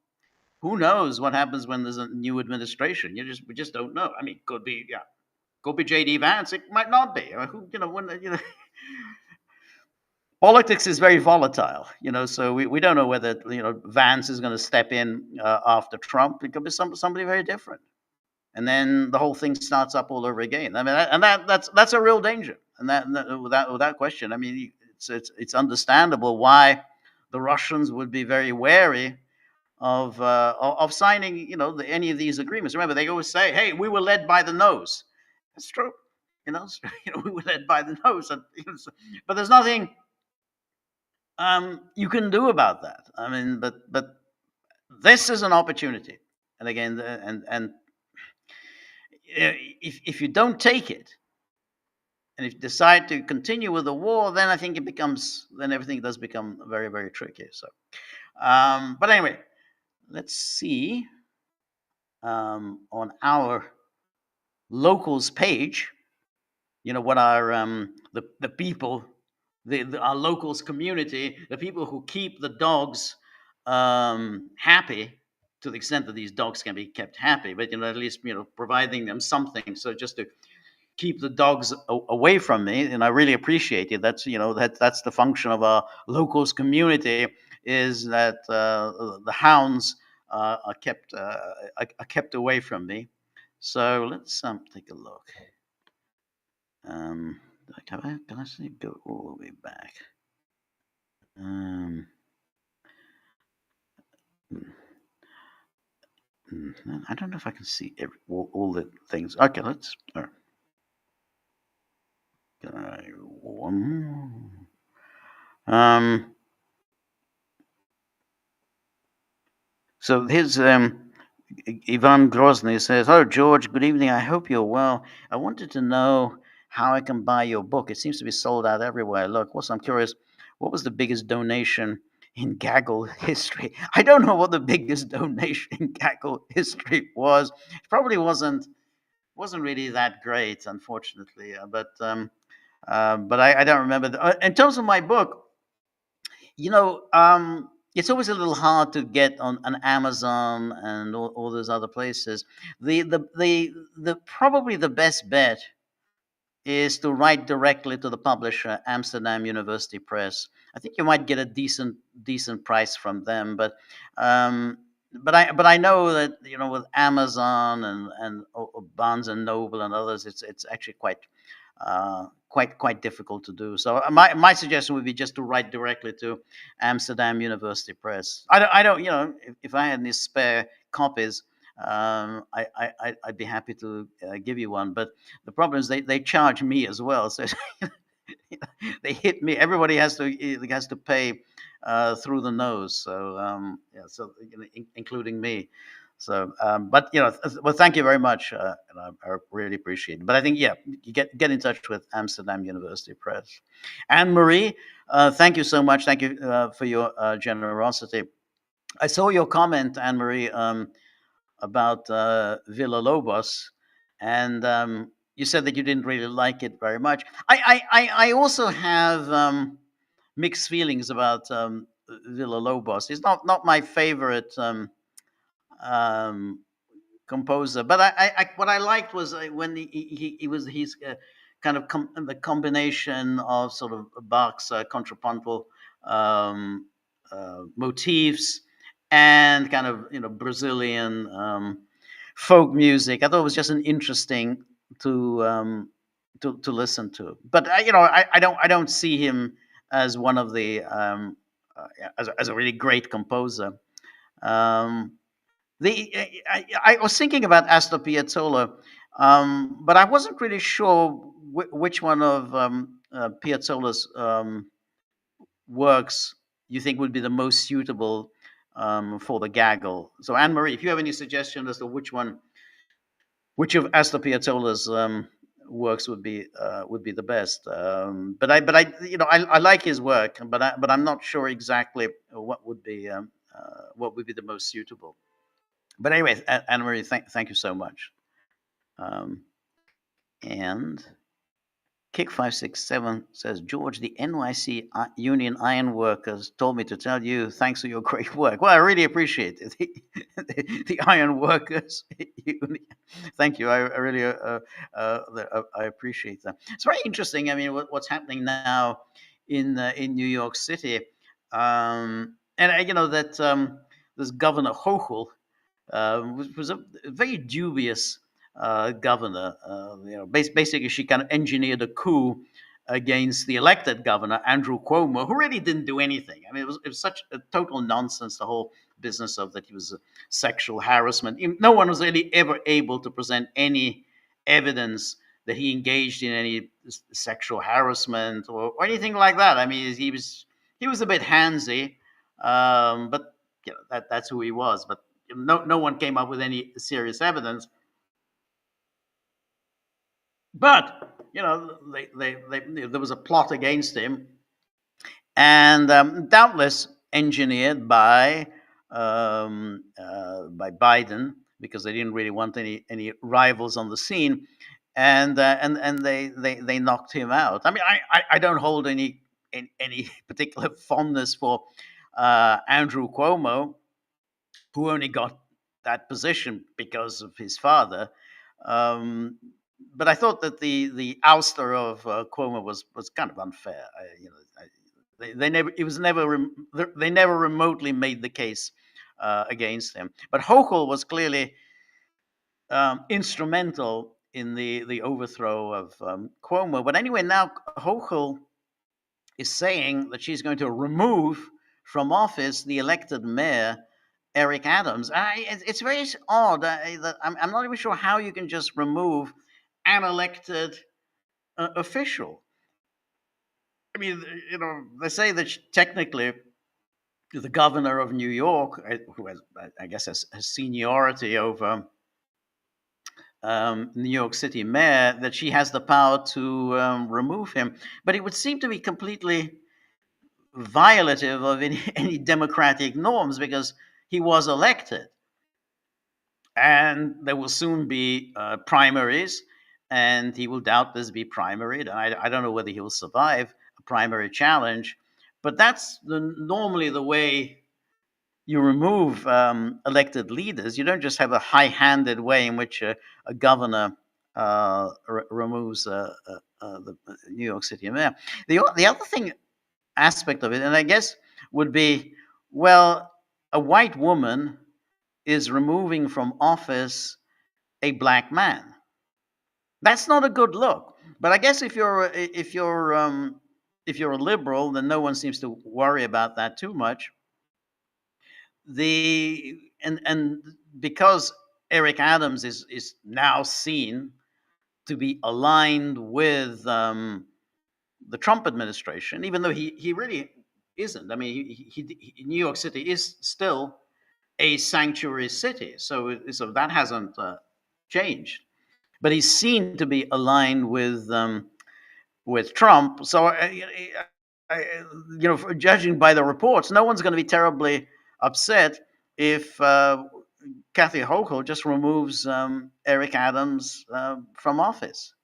Speaker 1: Who knows what happens when there's a new administration? We just don't know. I mean, could be J.D. Vance. It might not be. Politics is very volatile, so we don't know whether Vance is going to step in after Trump. It could be somebody very different, and then the whole thing starts up all over again. I mean, that's a real danger, and that without question. I mean, it's understandable why the Russians would be very wary of signing any of these agreements. Remember, they always say, "Hey, we were led by the nose." That's true, we were led by the nose, but there's nothing you can do about that. I mean, but this is an opportunity, and again, and if you don't take it, and if you decide to continue with the war, then I think then everything does become very, very tricky. So, but anyway, let's see on our locals page, what our the people. Our locals community, the people who keep the dogs happy, to the extent that these dogs can be kept happy, but at least providing them something, so just to keep the dogs away from me, and I really appreciate it. That's that's the function of our locals community, is that the hounds are kept away from me. So let's take a look. Can I see go all the way back? I don't know if I can see all the things. Okay, let's. So here's Ivan Grozny says, "Hello, George. Good evening. I hope you're well. I wanted to know how I can buy your book. It seems to be sold out everywhere. Look, also, I'm curious, what was the biggest donation in Gaggle history?" I don't know what the biggest donation in Gaggle history was. It probably wasn't really that great, unfortunately. But I don't remember. In terms of my book, it's always a little hard to get on Amazon and all those other places. The probably the best bet is to write directly to the publisher, Amsterdam University Press. I think you might get a decent price from them, but I know that with Amazon and Barnes and Noble and others, it's actually quite difficult to do. So my suggestion would be just to write directly to Amsterdam University Press. I don't if I had any spare copies, I'd be happy to give you one. But the problem is they charge me as well, so they hit me. Everybody has to pay through the nose. So so including me. So, but well, thank you very much, and I really appreciate it. But I think you get in touch with Amsterdam University Press. Anne Marie, thank you so much. Thank you for your generosity. I saw your comment, Anne Marie, about Villa Lobos, and you said that you didn't really like it very much. I also have mixed feelings about Villa Lobos. It's not my favorite composer, but I what I liked was when he's kind of the combination of sort of Bach's contrapuntal motifs and kind of Brazilian folk music. I thought it was just an interesting to to listen to. But I don't see him as one of the as a really great composer. Um, the I was thinking about Astor Piazzolla, but I wasn't really sure which one of Piazzolla's works you think would be the most suitable for the gaggle. So, Anne Marie, if you have any suggestion as to which of Astor Piazzolla's works would be the best. But I I like his work, but I'm not sure exactly what would be the most suitable. But anyway, Anne Marie, thank you so much. Um, and Kick 567 says, George, the NYC Union Iron Workers told me to tell you thanks for your great work. Well, I really appreciate it. The Iron Workers Union. Thank you. I really I appreciate that. It's very interesting. I mean, what's happening now in New York City, and that this Governor Hochul was a very dubious governor. Basically, she kind of engineered a coup against the elected governor, Andrew Cuomo, who really didn't do anything. I mean, it was such a total nonsense, the whole business of that he was sexual harassment. No one was really ever able to present any evidence that he engaged in any sexual harassment or anything like that. I mean, he was a bit handsy, but that's who he was. But no one came up with any serious evidence. But there was a plot against him, and doubtless engineered by Biden because they didn't really want any rivals on the scene, and they knocked him out. I mean, I don't hold any particular fondness for Andrew Cuomo, who only got that position because of his father. Um, but I thought that the ouster of Cuomo was kind of unfair. They never it was never they never remotely made the case against him. But Hochul was clearly instrumental in the overthrow of Cuomo. But anyway, now Hochul is saying that she's going to remove from office the elected mayor, Eric Adams. It's very odd. I'm not even sure how you can just remove an elected official. I mean, they say that technically the governor of New York, who has, I guess, has seniority over New York City mayor, that she has the power to remove him. But it would seem to be completely violative of any democratic norms because he was elected. And there will soon be primaries, and he will doubtless be primaried. I don't know whether he will survive a primary challenge, but that's normally the way you remove elected leaders. You don't just have a high-handed way in which a governor removes the New York City mayor. The other thing aspect of it, and I guess would be, well, a white woman is removing from office a black man. That's not a good look. But I guess if you're a liberal, then no one seems to worry about that too much. And because Eric Adams is now seen to be aligned with the Trump administration, even though he really isn't. I mean, New York City is still a sanctuary city, so that hasn't changed. But he's seen to be aligned with Trump. So, judging by the reports, no one's going to be terribly upset if Kathy Hochul just removes Eric Adams from office.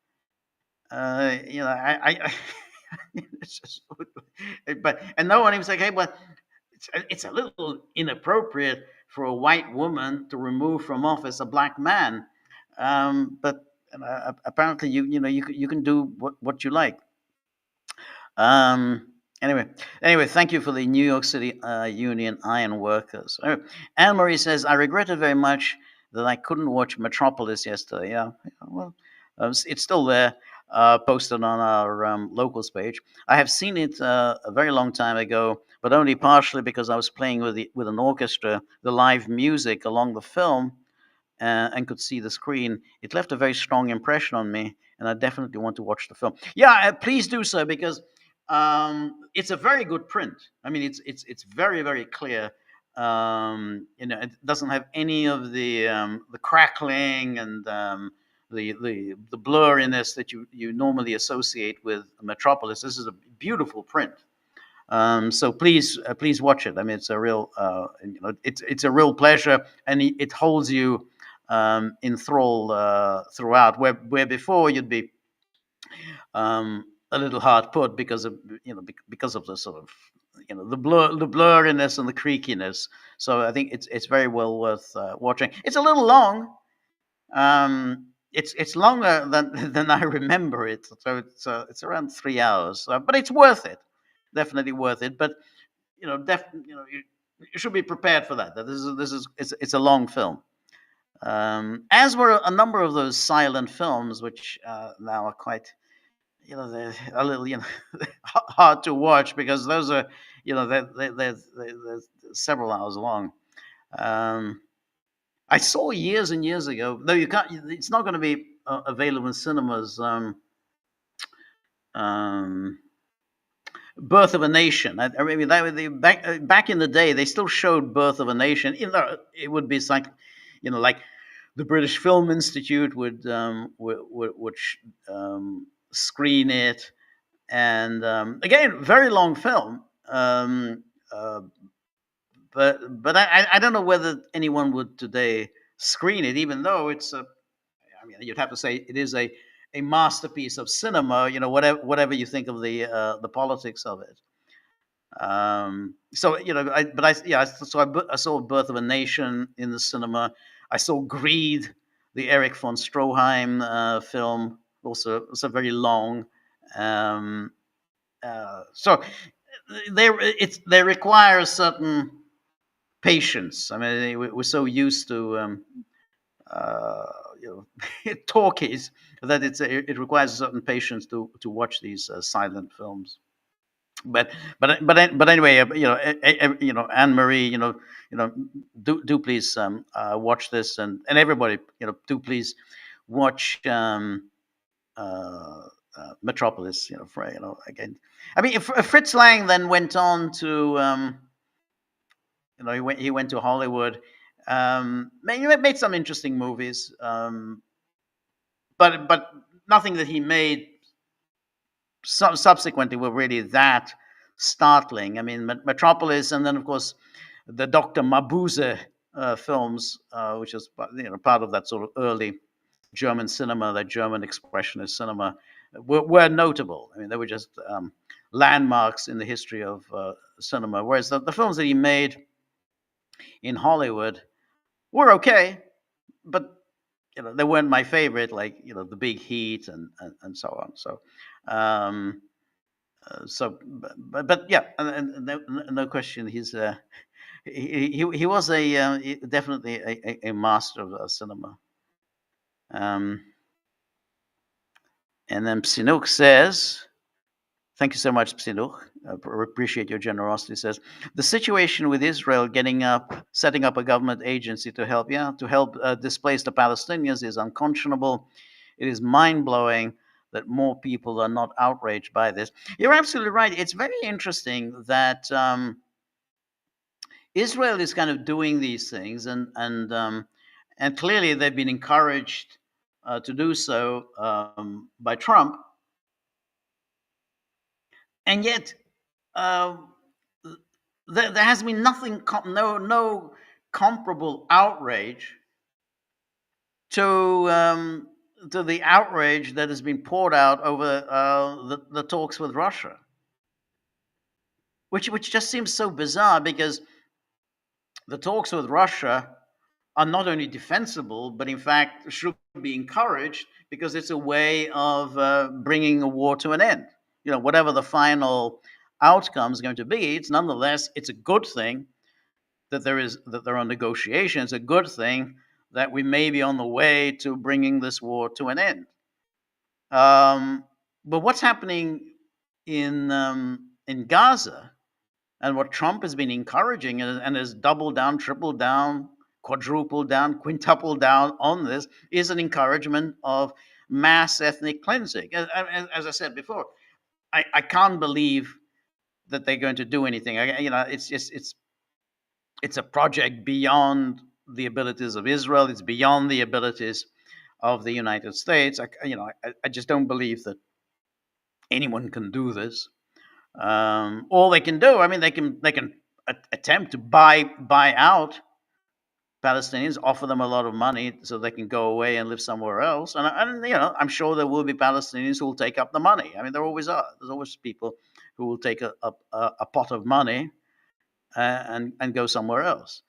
Speaker 1: I it's just, but and no one even like, hey, but it's a little inappropriate for a white woman to remove from office a black man. But apparently, you can do what you like. Um, anyway, thank you for the New York City Union Iron Workers. Anne Marie says, I regretted very much that I couldn't watch Metropolis yesterday. Yeah, yeah, well, it's still there, posted on our locals page. I have seen it a very long time ago, but only partially because I was playing with an orchestra, the live music along the film, and could see the screen. It left a very strong impression on me, and I definitely want to watch the film. Yeah, please do so, because it's a very good print. I mean, it's very, very clear. It doesn't have any of the crackling and the blurriness that you normally associate with Metropolis. This is a beautiful print. So please watch it. I mean, it's a real it's a real pleasure, and it holds you in thrall throughout. Where before you'd be a little hard put because of because of the sort of the blurriness and the creakiness. So I think it's very well worth watching. It's a little long. It's longer than I remember it. So it's around 3 hours, but it's worth it. Definitely worth it. But you should be prepared for that. That it's a long film. As were a number of those silent films, which now are quite, they're a little, hard to watch, because those are, they're several hours long. I saw years and years ago, though you can't, it's not going to be available in cinemas. Birth of a Nation. I mean, back in the day, they still showed Birth of a Nation. It would be like, like the British Film Institute would screen it, and again, very long film. But I don't know whether anyone would today screen it, even though it's a. I mean, you'd have to say it is a masterpiece of cinema. Whatever you think of the politics of it. So I saw Birth of a Nation in the cinema. I saw Greed, the Erich von Stroheim film, also very long. So they require a certain patience. I mean, we're so used to talkies that it requires a certain patience to watch these silent films. But anyway, Anne Marie, do please watch this, and everybody, do please watch Metropolis. Again, I mean, if Fritz Lang then went on to, he went to Hollywood, made some interesting movies, but nothing that he made subsequently were really that startling. I mean, Metropolis, and then of course the Dr. Mabuse films, which is part of that sort of early German cinema, that German expressionist cinema, were notable. I mean, they were just landmarks in the history of cinema. Whereas the films that he made in Hollywood were okay, but they weren't my favorite, like The Big Heat and so on. But yeah, and no question, he was definitely a master of cinema. And then Psinook says, thank you so much, Psinook. Appreciate your generosity. Says the situation with Israel setting up a government agency to help displace the Palestinians is unconscionable. It is mind-blowing that more people are not outraged by this. You're absolutely right. It's very interesting that Israel is kind of doing these things, and clearly they've been encouraged to do so by Trump, and yet there has been no comparable outrage to the outrage that has been poured out over the talks with Russia, which just seems so bizarre, because the talks with Russia are not only defensible, but in fact should be encouraged, because it's a way of bringing a war to an end. Whatever the final outcome is going to be, it's a good thing that there are negotiations. It's a good thing that we may be on the way to bringing this war to an end. But what's happening in Gaza, and what Trump has been encouraging and has doubled down, tripled down, quadrupled down, quintupled down on this, is an encouragement of mass ethnic cleansing. As I said before, I can't believe that they're going to do anything. It's just it's a project beyond the abilities of Israel. It's beyond the abilities of the United States. I just don't believe that anyone can do this. All they can do, I mean, they can attempt to buy out Palestinians, offer them a lot of money so they can go away and live somewhere else. And I'm sure there will be Palestinians who will take up the money. I mean, there always are. There's always people who will take a pot of money and go somewhere else.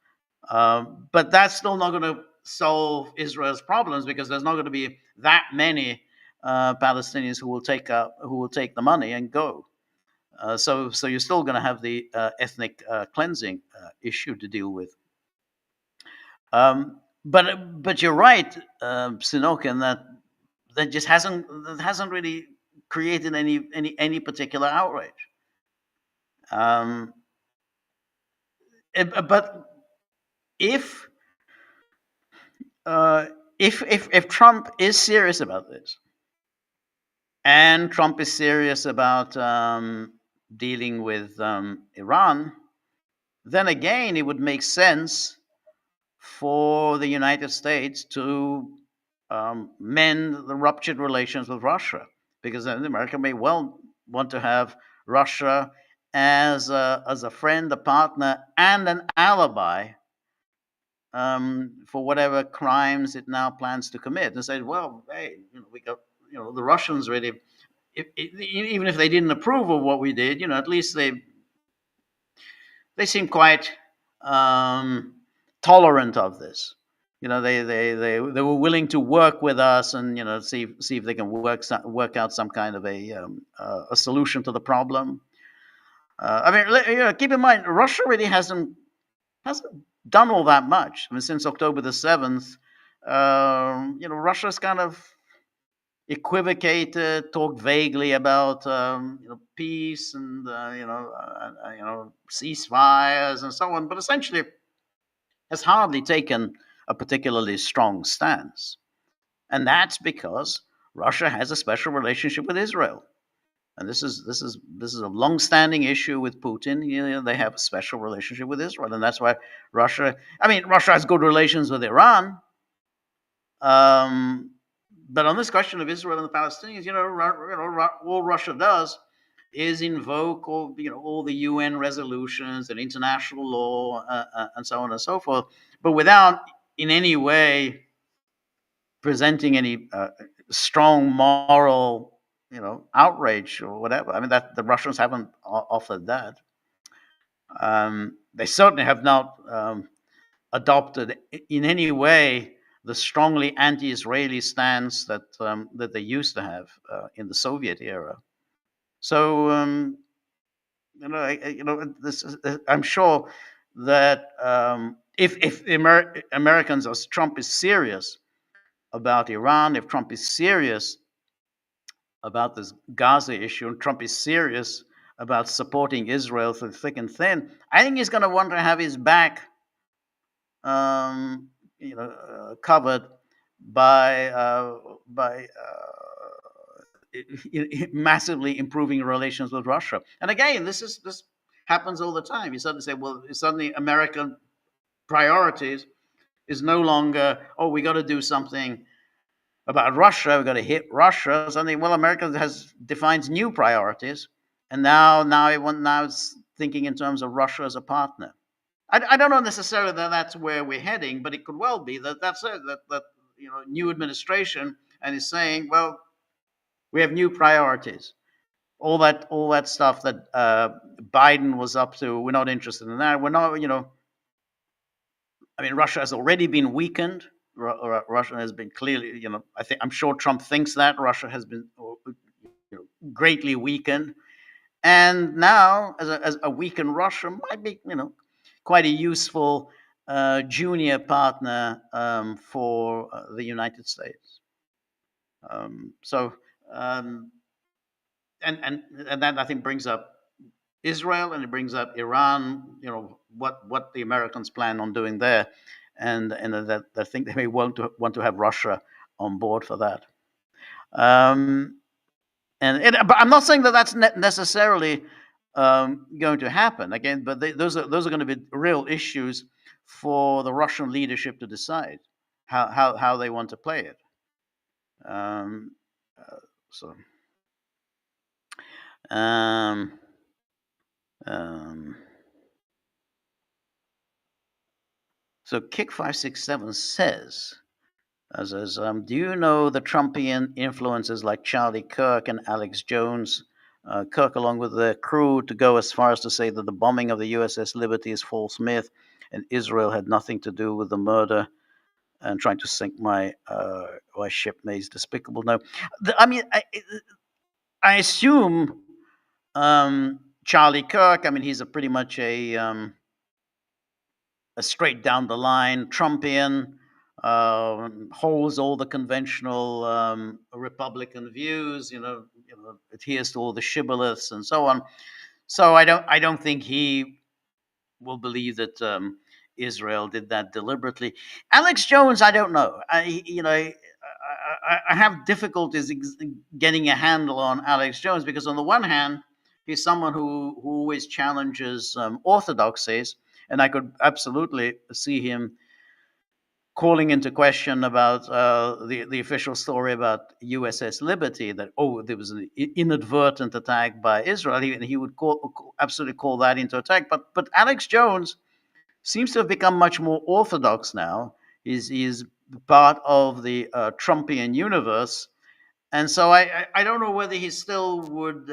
Speaker 1: But that's still not going to solve Israel's problems, because there's not going to be that many Palestinians who will take the money and go. So you're still going to have the ethnic cleansing issue to deal with. But you're right, Sinokin, that just hasn't really created any particular outrage. But if Trump is serious about this, and Trump is serious about dealing with Iran, then again it would make sense for the United States to mend the ruptured relations with Russia, because America may well want to have Russia as a friend, a partner, and an alibi for whatever crimes it now plans to commit. And say, well, hey, we got the Russians really. Even if they didn't approve of what we did, at least they seem quite tolerant of this. They were willing to work with us and see if they can work out some kind of a solution to the problem. I mean, keep in mind, Russia really hasn't done all that much. I mean, since October the 7th, Russia's kind of equivocated, talked vaguely about peace and ceasefires and so on, but essentially has hardly taken a particularly strong stance. And that's because Russia has a special relationship with Israel. And this is a long-standing issue with Putin. They have a special relationship with Israel, and that's why Russia has good relations with Iran. But on this question of Israel and the Palestinians, all Russia does is invoke all the UN resolutions and international law and so on and so forth, but without in any way presenting any strong moral outrage or whatever. I mean, that the Russians haven't offered that. They certainly have not adopted in any way the strongly anti-Israeli stance that they used to have in the Soviet era. So I'm sure that if Americans, as Trump is serious about Iran, if Trump is serious about this Gaza issue, and Trump is serious about supporting Israel through thick and thin, I think he's going to want to have his back covered by massively improving relations with Russia. And again, this happens all the time. You suddenly say, well, suddenly American priorities is no longer, we got to do something about Russia. We've got to hit Russia. Suddenly, well, America defines new priorities, and now it's thinking in terms of Russia as a partner. I don't know necessarily that that's where we're heading, but it could well be that's it. That new administration and is saying, well, we have new priorities. All that stuff that Biden was up to, we're not interested in that. We're not, I mean, Russia has already been weakened. Russia has been clearly, I'm sure Trump thinks that Russia has been greatly weakened, and now as a weakened Russia might be, quite a useful junior partner for the United States. So, um, and that I think brings up Israel, and it brings up Iran. You know what the Americans plan on doing there, and that I think they may want to have Russia on board for that. Um, but I'm not saying that that's necessarily going to happen again. But those are going to be real issues for the Russian leadership to decide how they want to play it. Um, uh, so. Um, um, so Kick567 says, do you know the Trumpian influences like Charlie Kirk and Alex Jones? Kirk, along with the crew, to go as far as to say that the bombing of the USS Liberty is false myth, and Israel had nothing to do with the murder and trying to sink my shipmates despicable. No, I mean, I assume Charlie Kirk. I mean, he's pretty much a straight down the line Trumpian, holds all the conventional Republican views, adheres to all the shibboleths and so on. So I don't think he will believe that Israel did that deliberately. Alex Jones, I don't know. I have difficulties getting a handle on Alex Jones because on the one hand, he's someone who always challenges orthodoxies, and I could absolutely see him calling into question about the official story about USS Liberty, that there was an inadvertent attack by Israel. He would absolutely call that into attack. But Alex Jones seems to have become much more orthodox now. He's part of the Trumpian universe, and so I don't know whether he still would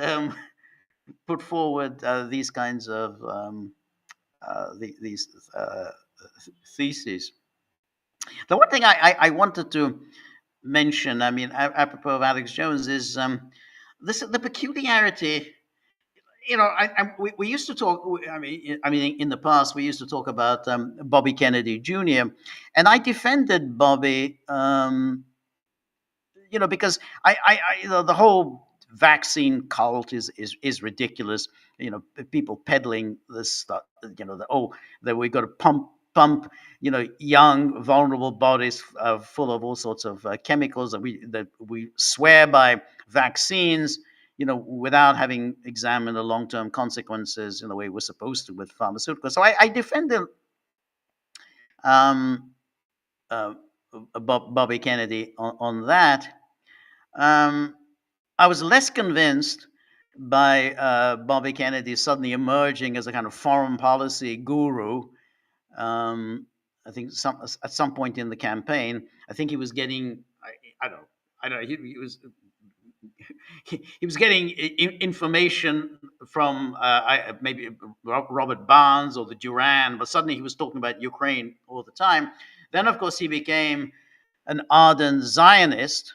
Speaker 1: put forward these kinds of these theses. The one thing I wanted to mention, I mean, apropos of Alex Jones, is the peculiarity. We used to talk. I mean, in the past, we used to talk about Bobby Kennedy Jr., and I defended Bobby. Because the whole vaccine cult is ridiculous. People peddling this stuff. That we got to pump. Young vulnerable bodies full of all sorts of chemicals that we swear by vaccines. Without having examined the long-term consequences in the way we're supposed to with pharmaceuticals. So I defended um, uh, Bobby Kennedy on that. I was less convinced by Bobby Kennedy suddenly emerging as a kind of foreign policy guru. I think at some point in the campaign, I think he was getting, I don't know, he was he was getting information from maybe Robert Barnes or the Duran, but suddenly he was talking about Ukraine all the time. Then, of course, he became an ardent Zionist,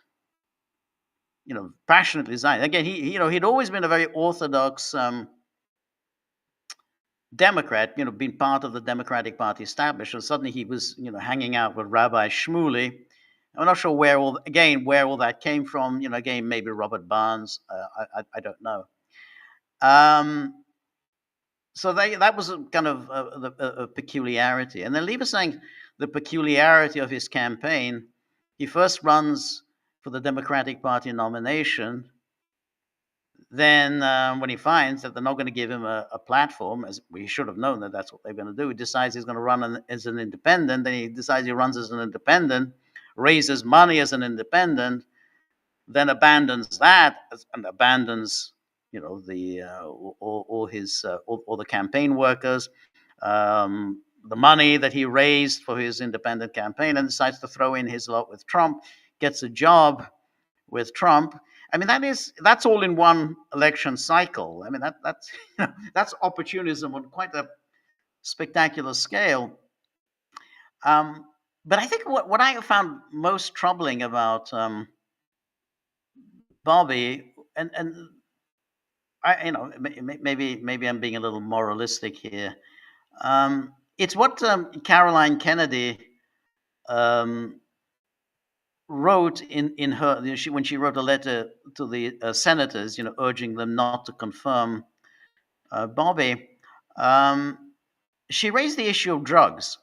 Speaker 1: passionately Zionist. Again, he'd always been a very orthodox Democrat, been part of the Democratic Party establishment. Suddenly he was, hanging out with Rabbi Shmuley. I'm not sure where all that came from. Again, maybe Robert Barnes. I don't know. So that was a kind of a peculiarity. And then Lieber saying the peculiarity of his campaign. He first runs for the Democratic Party nomination. Then when he finds that they're not going to give him a platform, as we should have known that that's what they're going to do, he decides he's going to run as an independent. Then he decides he runs as an independent, raises money as an independent, then abandons that and abandons, all his all the campaign workers, the money that he raised for his independent campaign, and decides to throw in his lot with Trump, gets a job with Trump. I mean, that's all in one election cycle. I mean, that's that's opportunism on quite a spectacular scale. But I think what I found most troubling about Bobby, and I, maybe I'm being a little moralistic here. it's what Caroline Kennedy um, wrote in her when she wrote a letter to the senators, urging them not to confirm Bobby. Um, she raised the issue of drugs.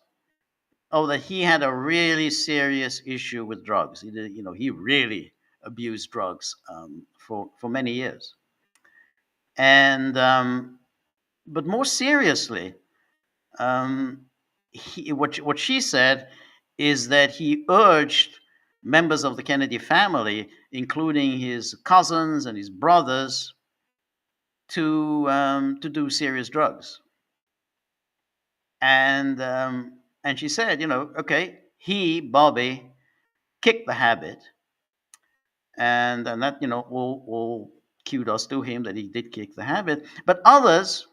Speaker 1: Oh, that he had a really serious issue with drugs. He did, he really abused drugs for many years. And but more seriously, um, what she said is that he urged members of the Kennedy family, including his cousins and his brothers, to do serious drugs. And she said, okay, Bobby, kicked the habit, and that all kudos to him that he did kick the habit. But others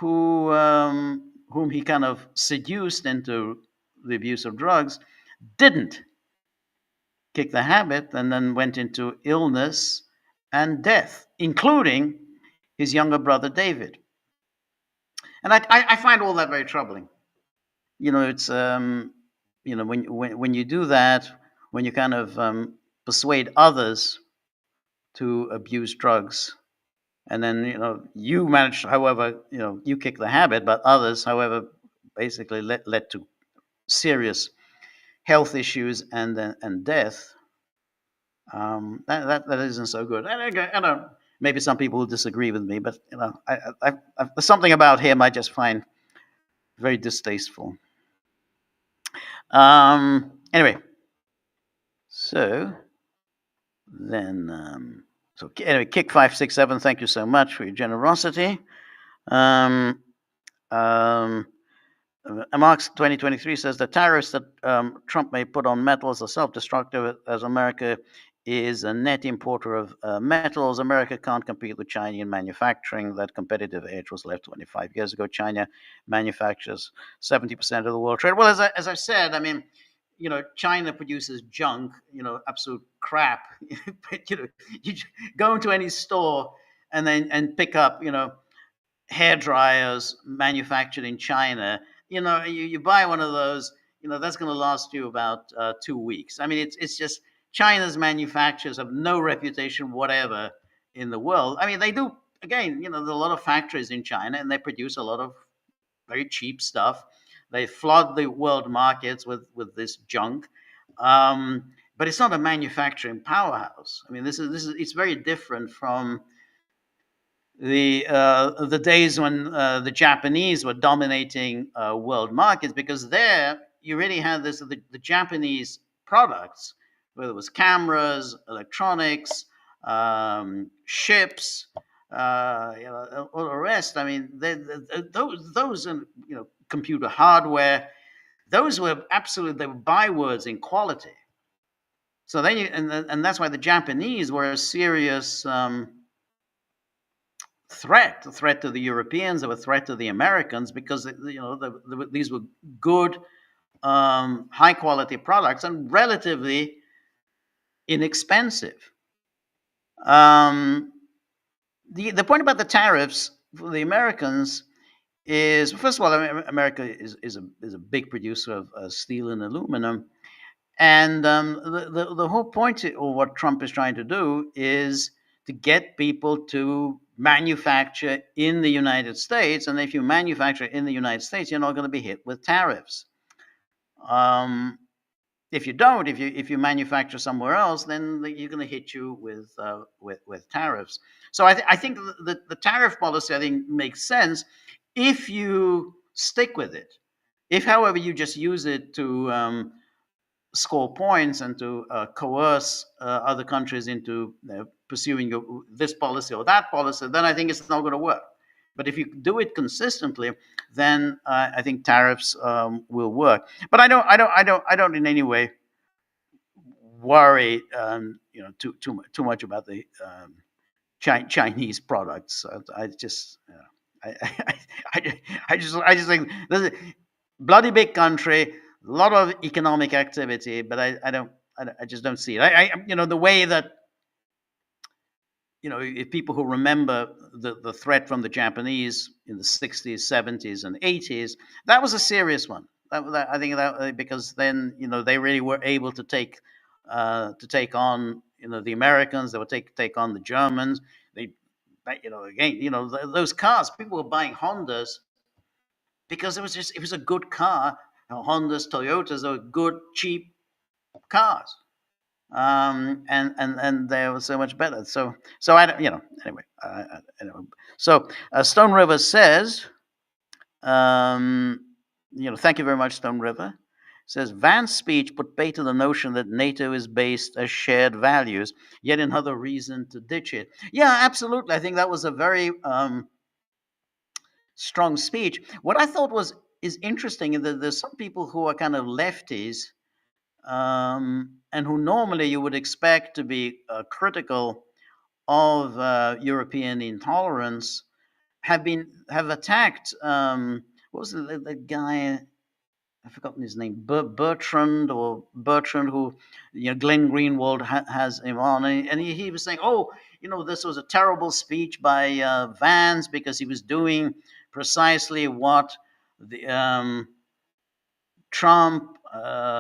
Speaker 1: whom he kind of seduced into the abuse of drugs didn't kick the habit and then went into illness and death, including his younger brother David. And I find all that very troubling. It's when you do that, when you kind of persuade others to abuse drugs, and then you manage, however, you kick the habit, but others, however, basically led to serious health issues and death. That isn't so good. And again, maybe some people will disagree with me, but there's something about him I just find very distasteful. Anyway, so then, anyway, Kick 567, thank you so much for your generosity. Marx 2023 says the tariffs that Trump may put on metals are self-destructive, as America is a net importer of metals. America can't compete with China in manufacturing. That competitive edge was left 25 years ago. China manufactures 70% of the world trade. Well, as I said, I mean, China produces junk, absolute crap. But, you go into any store and pick up, hair dryers manufactured in China. You buy one of those, that's going to last you about 2 weeks. I mean, it's just China's manufacturers have no reputation whatever in the world. I mean, they do, again, there's a lot of factories in China and they produce a lot of very cheap stuff. They flood the world markets with this junk. But it's not a manufacturing powerhouse. I mean, it's very different from the days when the Japanese were dominating world markets, because there you really had the Japanese products, whether it was cameras, electronics, ships, all the rest. I mean, those computer hardware, those were absolutely, they were bywords in quality. So then and that's why the Japanese were a serious threat to the Europeans, they were a threat to the Americans, because these were good, high quality products and relatively inexpensive. The point about the tariffs for the Americans is, first of all, America is a big producer of steel and aluminum, and the whole point of what Trump is trying to do is to get people to manufacture in the United States. And if you manufacture in the United States, you're not going to be hit with tariffs. If you don't, if you manufacture somewhere else, then you're going to hit you with tariffs. So I think the tariff policy, I think, makes sense if you stick with it. If, however, you just use it to score points and to coerce other countries into pursuing this policy or that policy, then I think it's not going to work. But if you do it consistently, then I think tariffs will work. But I don't in any way worry, too much about the Chinese products. I just think this is a bloody big country, a lot of economic activity, but I just don't see it. The way that if people who remember the threat from the Japanese in the 60s, 70s, and 80s, that was a serious one. I think that because then they really were able to take on the Americans. They would take on the Germans. They again those cars, people were buying Hondas because it was a good car. Hondas, Toyotas are good cheap cars, and they were so much better. So I don't, anyway. So Stone River says, um, thank you very much, Stone River. Says Vance's speech put bait to the notion that NATO is based as shared values, yet another reason to ditch it. Yeah, absolutely. I think that was a very strong speech. What I thought is interesting is that there's some people who are kind of lefties, and who normally you would expect to be critical of European intolerance, have attacked. What was the guy? I've forgotten his name. Bertrand, who Glenn Greenwald has him on, and he was saying, "Oh, this was a terrible speech by Vance because he was doing precisely what the Trump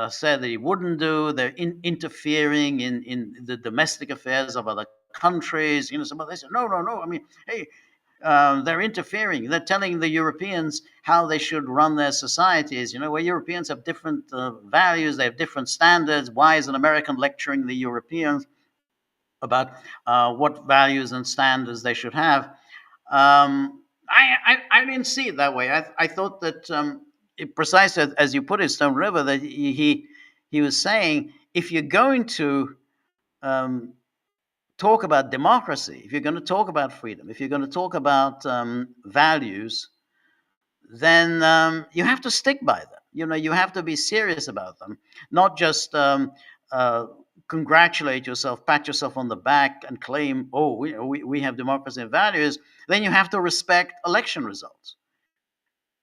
Speaker 1: said that he wouldn't do. They're interfering in the domestic affairs of other countries. Somebody they said, no, no, no. I mean, hey, they're interfering. They're telling the Europeans how they should run their societies. Where Europeans have different values, they have different standards. Why is an American lecturing the Europeans about what values and standards they should have?" I didn't see it that way. I thought that precisely as you put it, Stone River, that he was saying, if you're going to talk about democracy, if you're going to talk about freedom, if you're going to talk about values, then you have to stick by them. You have to be serious about them, not just congratulate yourself, pat yourself on the back, and claim, "Oh, we have democracy and values." Then you have to respect election results.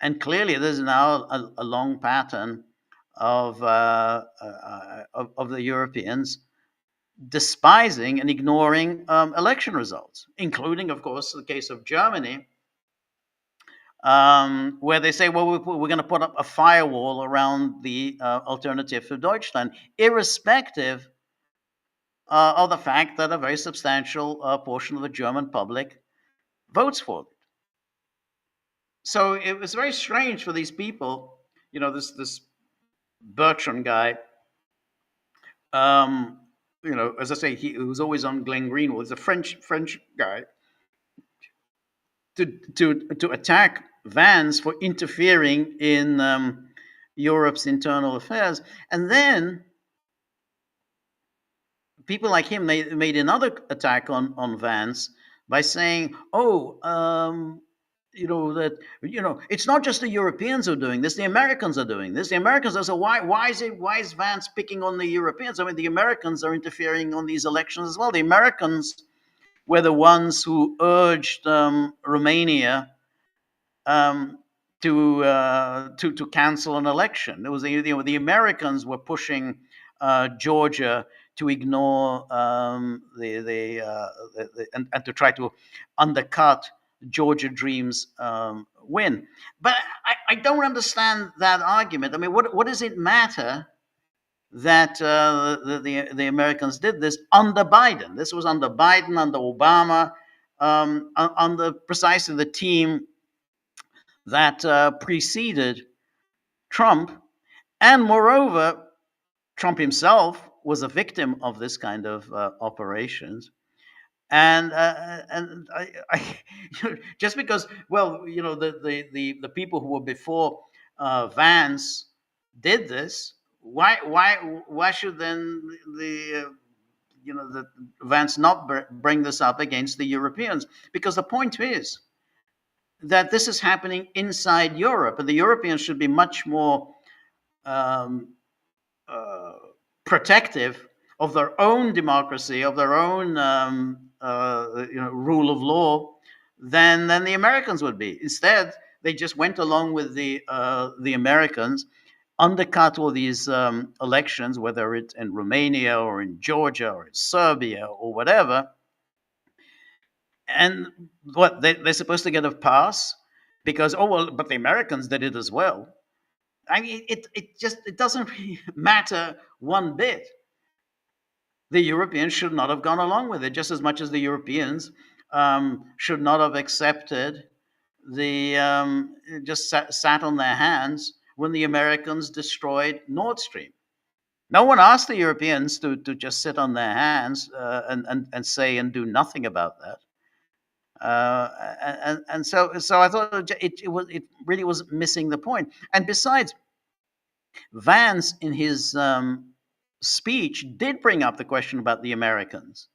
Speaker 1: And clearly, there's now a long pattern of the Europeans despising and ignoring election results, including, of course, the case of Germany, where they say, "Well, we're going to put up a firewall around the Alternative for Deutschland," irrespective of the fact that a very substantial portion of the German public votes for it. So it was very strange for these people, this Bertrand guy. As I say, he was always on Glenn Greenwald. He's a French guy, to attack Vance for interfering in Europe's internal affairs, and then people like him, they made another attack on Vance by saying, "Oh, that it's not just the Europeans who are doing this; the Americans are doing this. The Americans are so why is Vance picking on the Europeans? I mean, the Americans are interfering on these elections as well. The Americans were the ones who urged Romania to cancel an election. It was the Americans were pushing Georgia to ignore and to try to undercut Georgia Dream's win." But I don't understand that argument. I mean, what does it matter that the Americans did this under Biden? This was under Biden, under Obama, under precisely the team that preceded Trump. And moreover, Trump himself was a victim of this kind of operations. And just because, the people who were before Vance did this, why should then the Vance not bring this up against the Europeans? Because the point is that this is happening inside Europe, and the Europeans should be much more protective of their own democracy, of their own rule of law, than the Americans would be. Instead, they just went along with the Americans, undercut all these elections, whether it's in Romania or in Georgia or in Serbia or whatever, And what they're supposed to get a pass because, oh well, but the Americans did it as well. I mean, it doesn't really matter one bit. The Europeans should not have gone along with it, just as much as the Europeans should not have accepted the just sat on their hands when the Americans destroyed Nord Stream. No one asked the Europeans to just sit on their hands and say and do nothing about that. And so I thought it really was missing the point. And besides, Vance in his speech did bring up the question about the Americans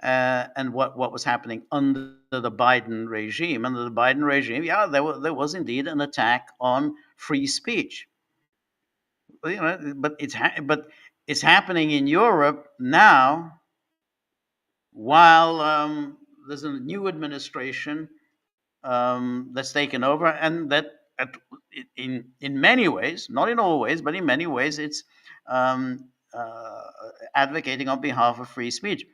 Speaker 1: and what was happening under the Biden regime. Under the Biden regime, yeah, there was indeed an attack on free speech. You know, but it's happening in Europe now while there's a new administration that's taken over, and that in many ways, not in all ways, but in many ways, it's um, uh, advocating on behalf of free speech.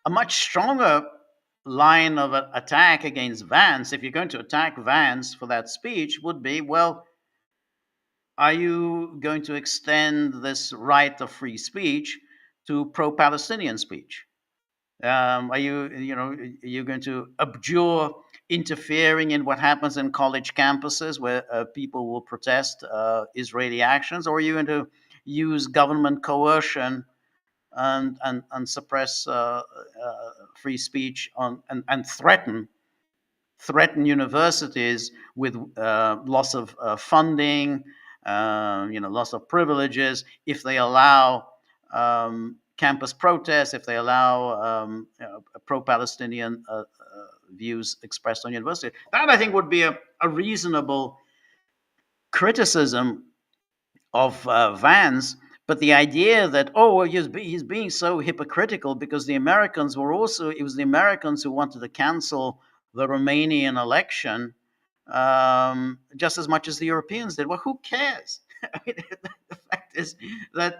Speaker 1: A much stronger line of attack against Vance, if you're going to attack Vance for that speech, would be, well, are you going to extend this right of free speech to pro-Palestinian speech? Are you going to abjure interfering in what happens in college campuses where people will protest Israeli actions, or are you going to use government coercion and suppress free speech and threaten universities with loss of funding, loss of privileges if they allow campus protests, if they allow pro-Palestinian views expressed on university. That I think would be a reasonable criticism of Vance. But the idea that, oh, well, he's being so hypocritical because the Americans were also, it was the Americans who wanted to cancel the Romanian election just as much as the Europeans did. Well, who cares? I mean, the fact is that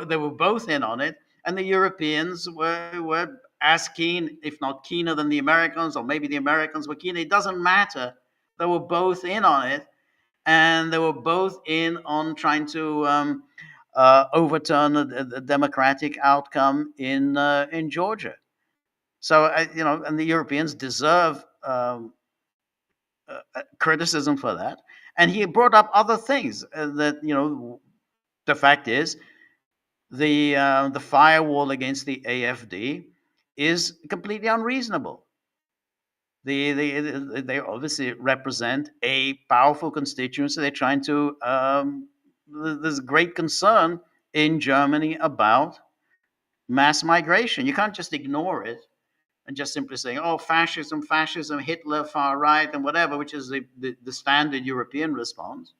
Speaker 1: they were both in on it, and the Europeans were as keen, if not keener than the Americans, or maybe the Americans were keener. It doesn't matter. They were both in on it, and they were both in on trying to overturn the democratic outcome in Georgia. So and the Europeans deserve criticism for that. And he brought up other things that the fact is the firewall against the AFD is completely unreasonable. They obviously represent a powerful constituency. They're trying to. There's great concern in Germany about mass migration. You can't just ignore it and just simply saying, "Oh, fascism, fascism, Hitler, far right, and whatever," which is the standard European response.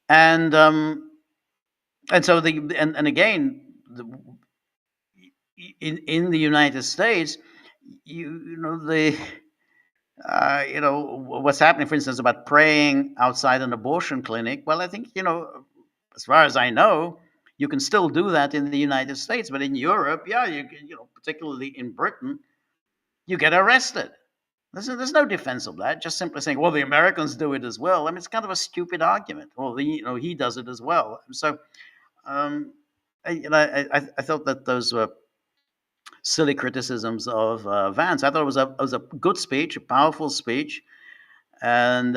Speaker 1: And so and again, in the United States, what's happening, for instance, about praying outside an abortion clinic. Well, I think as far as I know, you can still do that in the United States, but in Europe, yeah, particularly in Britain, you get arrested. There's no defense of that. Just simply saying, well, the Americans do it as well. I mean, it's kind of a stupid argument. Well, he does it as well. So, I thought that those were silly criticisms of Vance. I thought it was a good speech, a powerful speech, and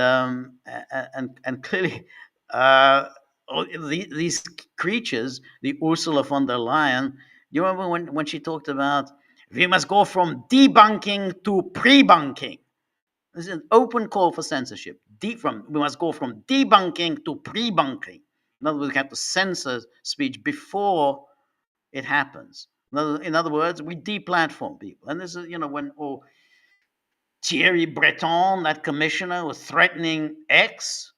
Speaker 1: clearly, these creatures, the Ursula von der Leyen. You remember when she talked about we must go from debunking to pre-bunking. This is an open call for censorship. We must go from debunking to pre-bunking. In other words, we have to censor speech before it happens. In other words, we deplatform people. And this is, when Thierry Breton, that commissioner, was threatening X,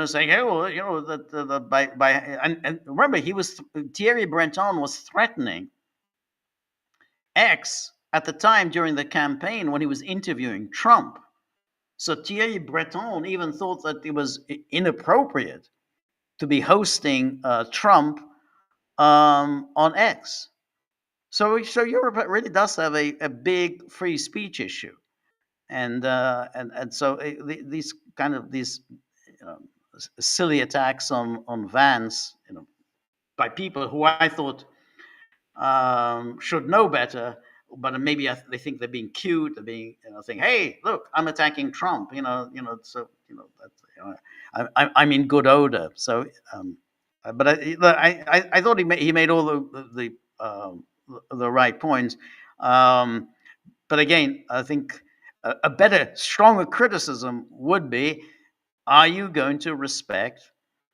Speaker 1: saying, hey, well, and remember, Thierry Breton was threatening X at the time during the campaign when he was interviewing Trump. So Thierry Breton even thought that it was inappropriate to be hosting Trump on X. So Europe really does have a big free speech issue, and so these kind of these um, silly attacks on Vance, by people who I thought should know better, but maybe they think they're being cute. They're being, saying, "Hey, look, I'm attacking Trump." So that's, I'm in good odor. So, but I thought he made all the right points. Um, but again, I think a better, stronger criticism would be: are you going to respect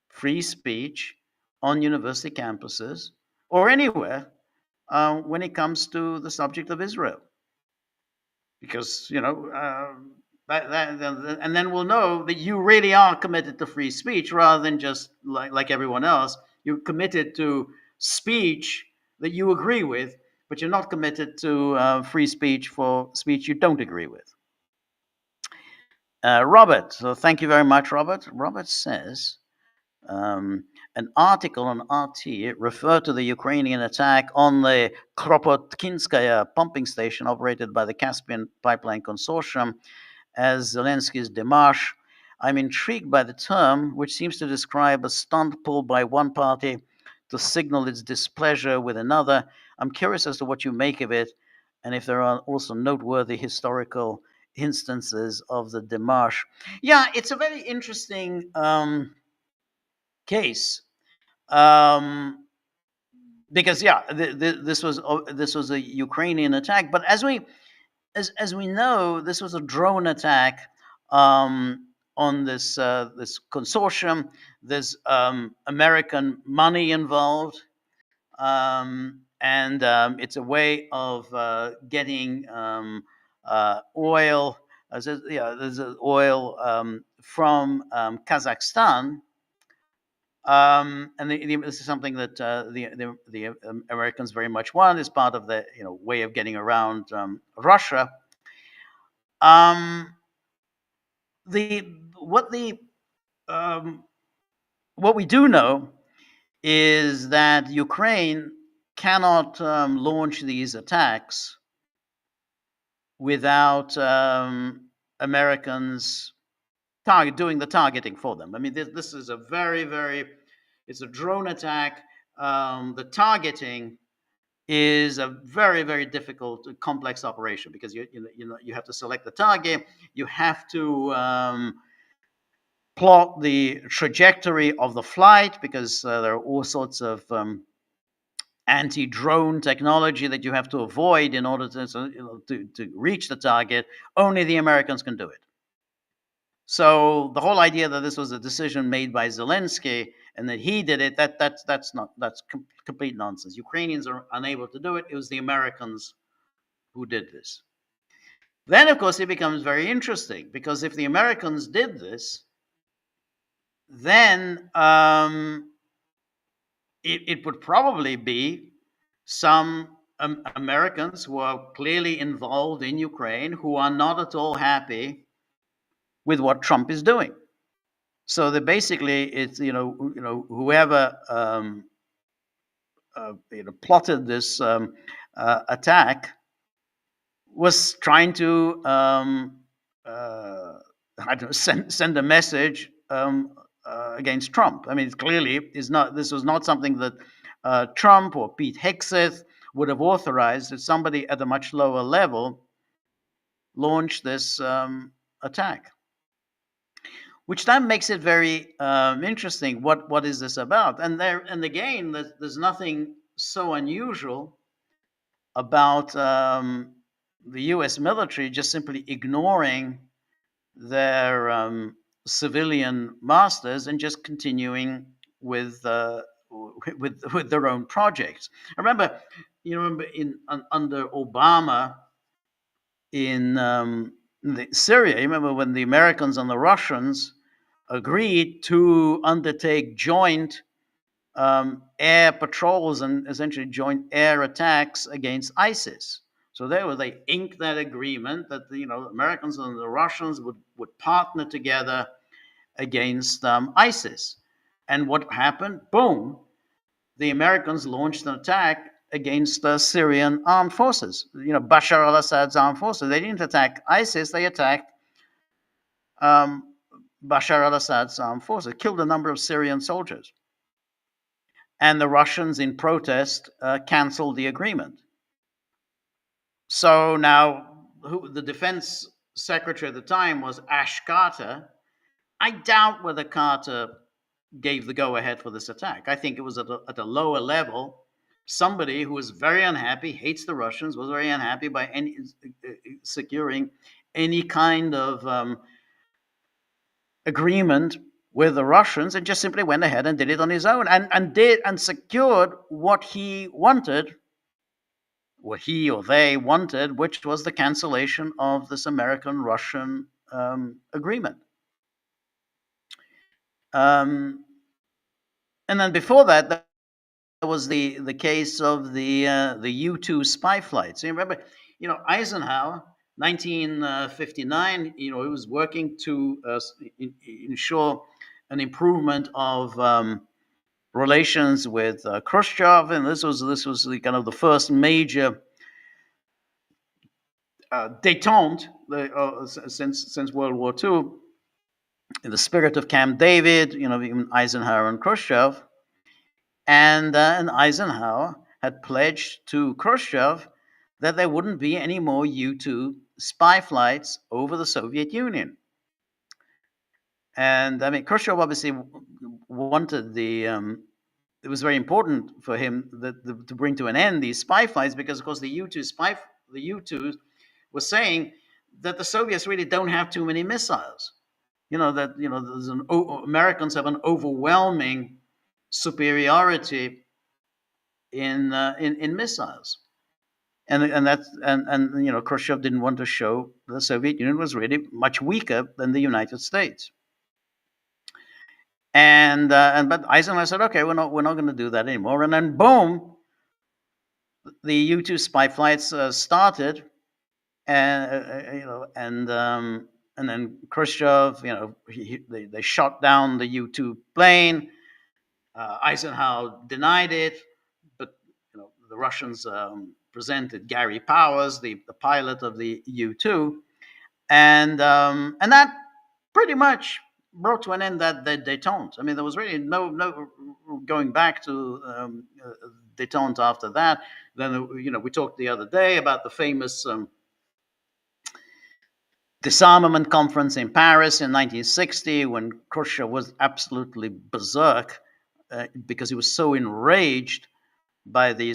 Speaker 1: free speech on university campuses or anywhere when it comes to the subject of Israel? Because and then we'll know that you really are committed to free speech rather than just like everyone else. You're committed to speech that you agree with, but you're not committed to free speech for speech you don't agree with. Robert, so thank you very much, Robert. Robert says an article on RT referred to the Ukrainian attack on the Kropotkinskaya pumping station operated by the Caspian Pipeline Consortium as Zelensky's démarche. I'm intrigued by the term, which seems to describe a stunt pulled by one party to signal its displeasure with another. I'm curious as to what you make of it, and if there are also noteworthy historical instances of the démarche. Yeah, it's a very interesting case, because this was a Ukrainian attack, but as we know, this was a drone attack on this consortium. There's American money involved, and it's a way of getting oil. There's oil from Kazakhstan. This is something that the Americans very much want as part of the way of getting around Russia. Um, the what the what we do know is that Ukraine cannot launch these attacks without Americans doing the targeting for them. I mean, this is a it's a drone attack. The targeting is a very difficult, complex operation because you have to select the target. You have to plot the trajectory of the flight because there are all sorts of anti-drone technology that you have to avoid in order to reach the target. Only the Americans can do it. So the whole idea that this was a decision made by Zelensky and that he did it, that's complete nonsense. Ukrainians are unable to do it. It was the Americans who did this. Then, of course, it becomes very interesting because if the Americans did this, then it would probably be some Americans who are clearly involved in Ukraine who are not at all happy with what Trump is doing. So that basically, it's whoever plotted this attack was trying to send a message against Trump. I mean, it clearly is not. This was not something that Trump or Pete Hegseth would have authorized. If somebody at a much lower level launched this attack, which then makes it very interesting. What is this about? And again, there's nothing so unusual about the U.S. military just simply ignoring their civilian masters and just continuing with their own projects. I remember, under Obama in Syria. You remember when the Americans and the Russians agreed to undertake joint air patrols and essentially joint air attacks against ISIS. So they inked that agreement that the Americans and the Russians would partner together against ISIS. And what happened? Boom! The Americans launched an attack against Syrian armed forces. Bashar al-Assad's armed forces. They didn't attack ISIS. They attacked um, Bashar al-Assad's armed forces. Killed a number of Syrian soldiers. And the Russians, in protest, canceled the agreement. So now, the defense secretary at the time was Ash Carter. I doubt whether Carter gave the go-ahead for this attack. I think it was at a lower level. Somebody who was very unhappy, hates the Russians, was very unhappy by securing any kind of agreement with the Russians, and just simply went ahead and did it on his own, and secured what he wanted, what he or they wanted, which was the cancellation of this American-Russian agreement. And then before that, there was the case of the U-2 spy flights. You remember, Eisenhower, 1959. He was working to ensure an improvement of relations with Khrushchev, and this was the kind of the first major détente since World War II, in the spirit of Camp David. Even Eisenhower and Khrushchev, and Eisenhower had pledged to Khrushchev that there wouldn't be any more U-2 spy flights over the Soviet Union. And I mean, Khrushchev obviously wanted it was very important for him to bring to an end these spy flights, because, of course, the U-2s were saying that the Soviets really don't have too many missiles. Americans have an overwhelming superiority in missiles, and Khrushchev didn't want to show the Soviet Union was really much weaker than the United States. But Eisenhower said, okay, we're not going to do that anymore. And then boom, the U-2 spy flights started, and then Khrushchev, they shot down the U-2 plane. Eisenhower denied it, but the Russians presented Gary Powers, the pilot of the U-2, and that pretty much brought to an end that détente. I mean, there was really no going back to détente after that. Then we talked the other day about the famous disarmament conference in Paris in 1960, when Khrushchev was absolutely berserk because he was so enraged by the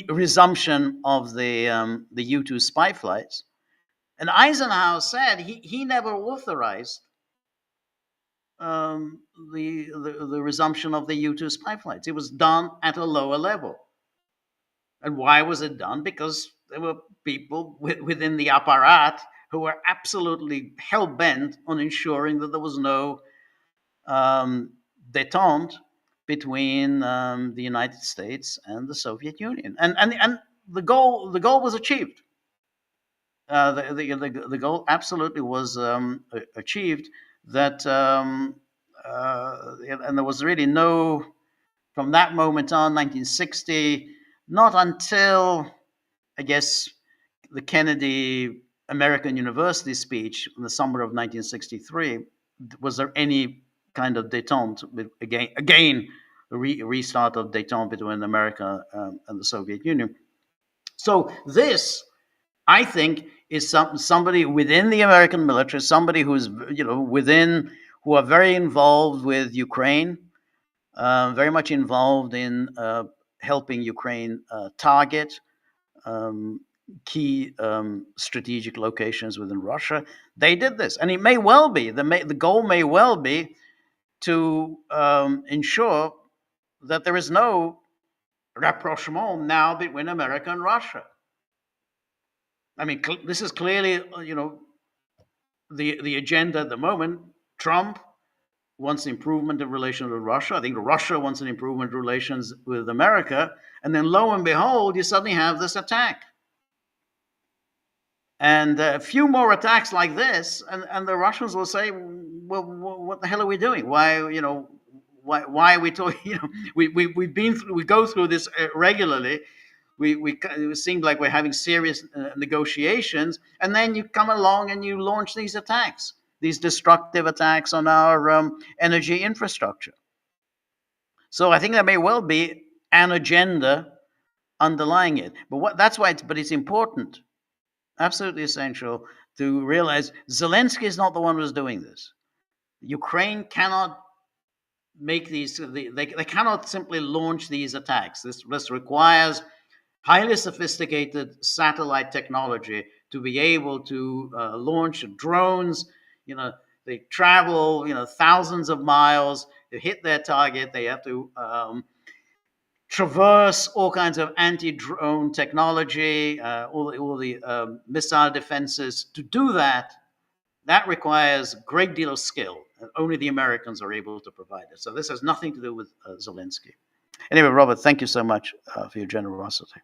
Speaker 1: resumption of the U-2 spy flights. And Eisenhower said he never authorized the resumption of the U-2 spy flights. It was done at a lower level. And why was it done? Because there were people within the apparat who were absolutely hell-bent on ensuring that there was no détente between the United States and the Soviet Union. And the goal was achieved. The goal absolutely was achieved. That and there was really no, from that moment on, 1960, not until, I guess, the Kennedy American University speech in the summer of 1963, was there any kind of détente, again restart of détente between America and the Soviet Union. So this, I think, is somebody within the American military, somebody who's who are very involved with Ukraine, very much involved in helping Ukraine target key strategic locations within Russia. They did this, and it may well be the goal may well be to ensure that there is no rapprochement now between America and Russia. I mean, this is clearly, the agenda at the moment. Trump wants improvement in relations with Russia. I think Russia wants an improvement in relations with America. And then lo and behold, you suddenly have this attack. And a few more attacks like this, and the Russians will say, well, what the hell are we doing? Why why are we talking? We've been through, we go through this regularly. It seemed like we're having serious negotiations, and then you come along and you launch these attacks, these destructive attacks on our energy infrastructure. So I think there may well be an agenda underlying it, that's why it's important, absolutely essential to realize Zelensky is not the one who's doing this. Ukraine cannot make they cannot simply launch these attacks. This requires highly sophisticated satellite technology to be able to launch drones. They travel thousands of miles to hit their target. They have to traverse all kinds of anti-drone technology, all the missile defenses. To do that requires a great deal of skill, and only the Americans are able to provide it. So this has nothing to do with Zelensky. Anyway, Robert, thank you so much for your generosity.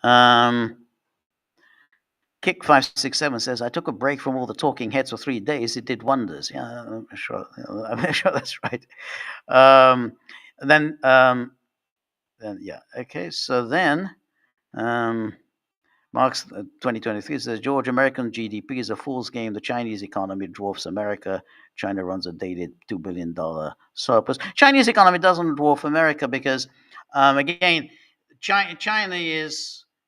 Speaker 1: Kick567 says, I took a break from all the talking heads for 3 days. It did wonders. Yeah, I'm sure that's right. Then yeah, okay. So then Marx 2023 says, George, American GDP is a fool's game. The Chinese economy dwarfs America. China runs a dated $2 billion surplus. Chinese economy doesn't dwarf America because, again, China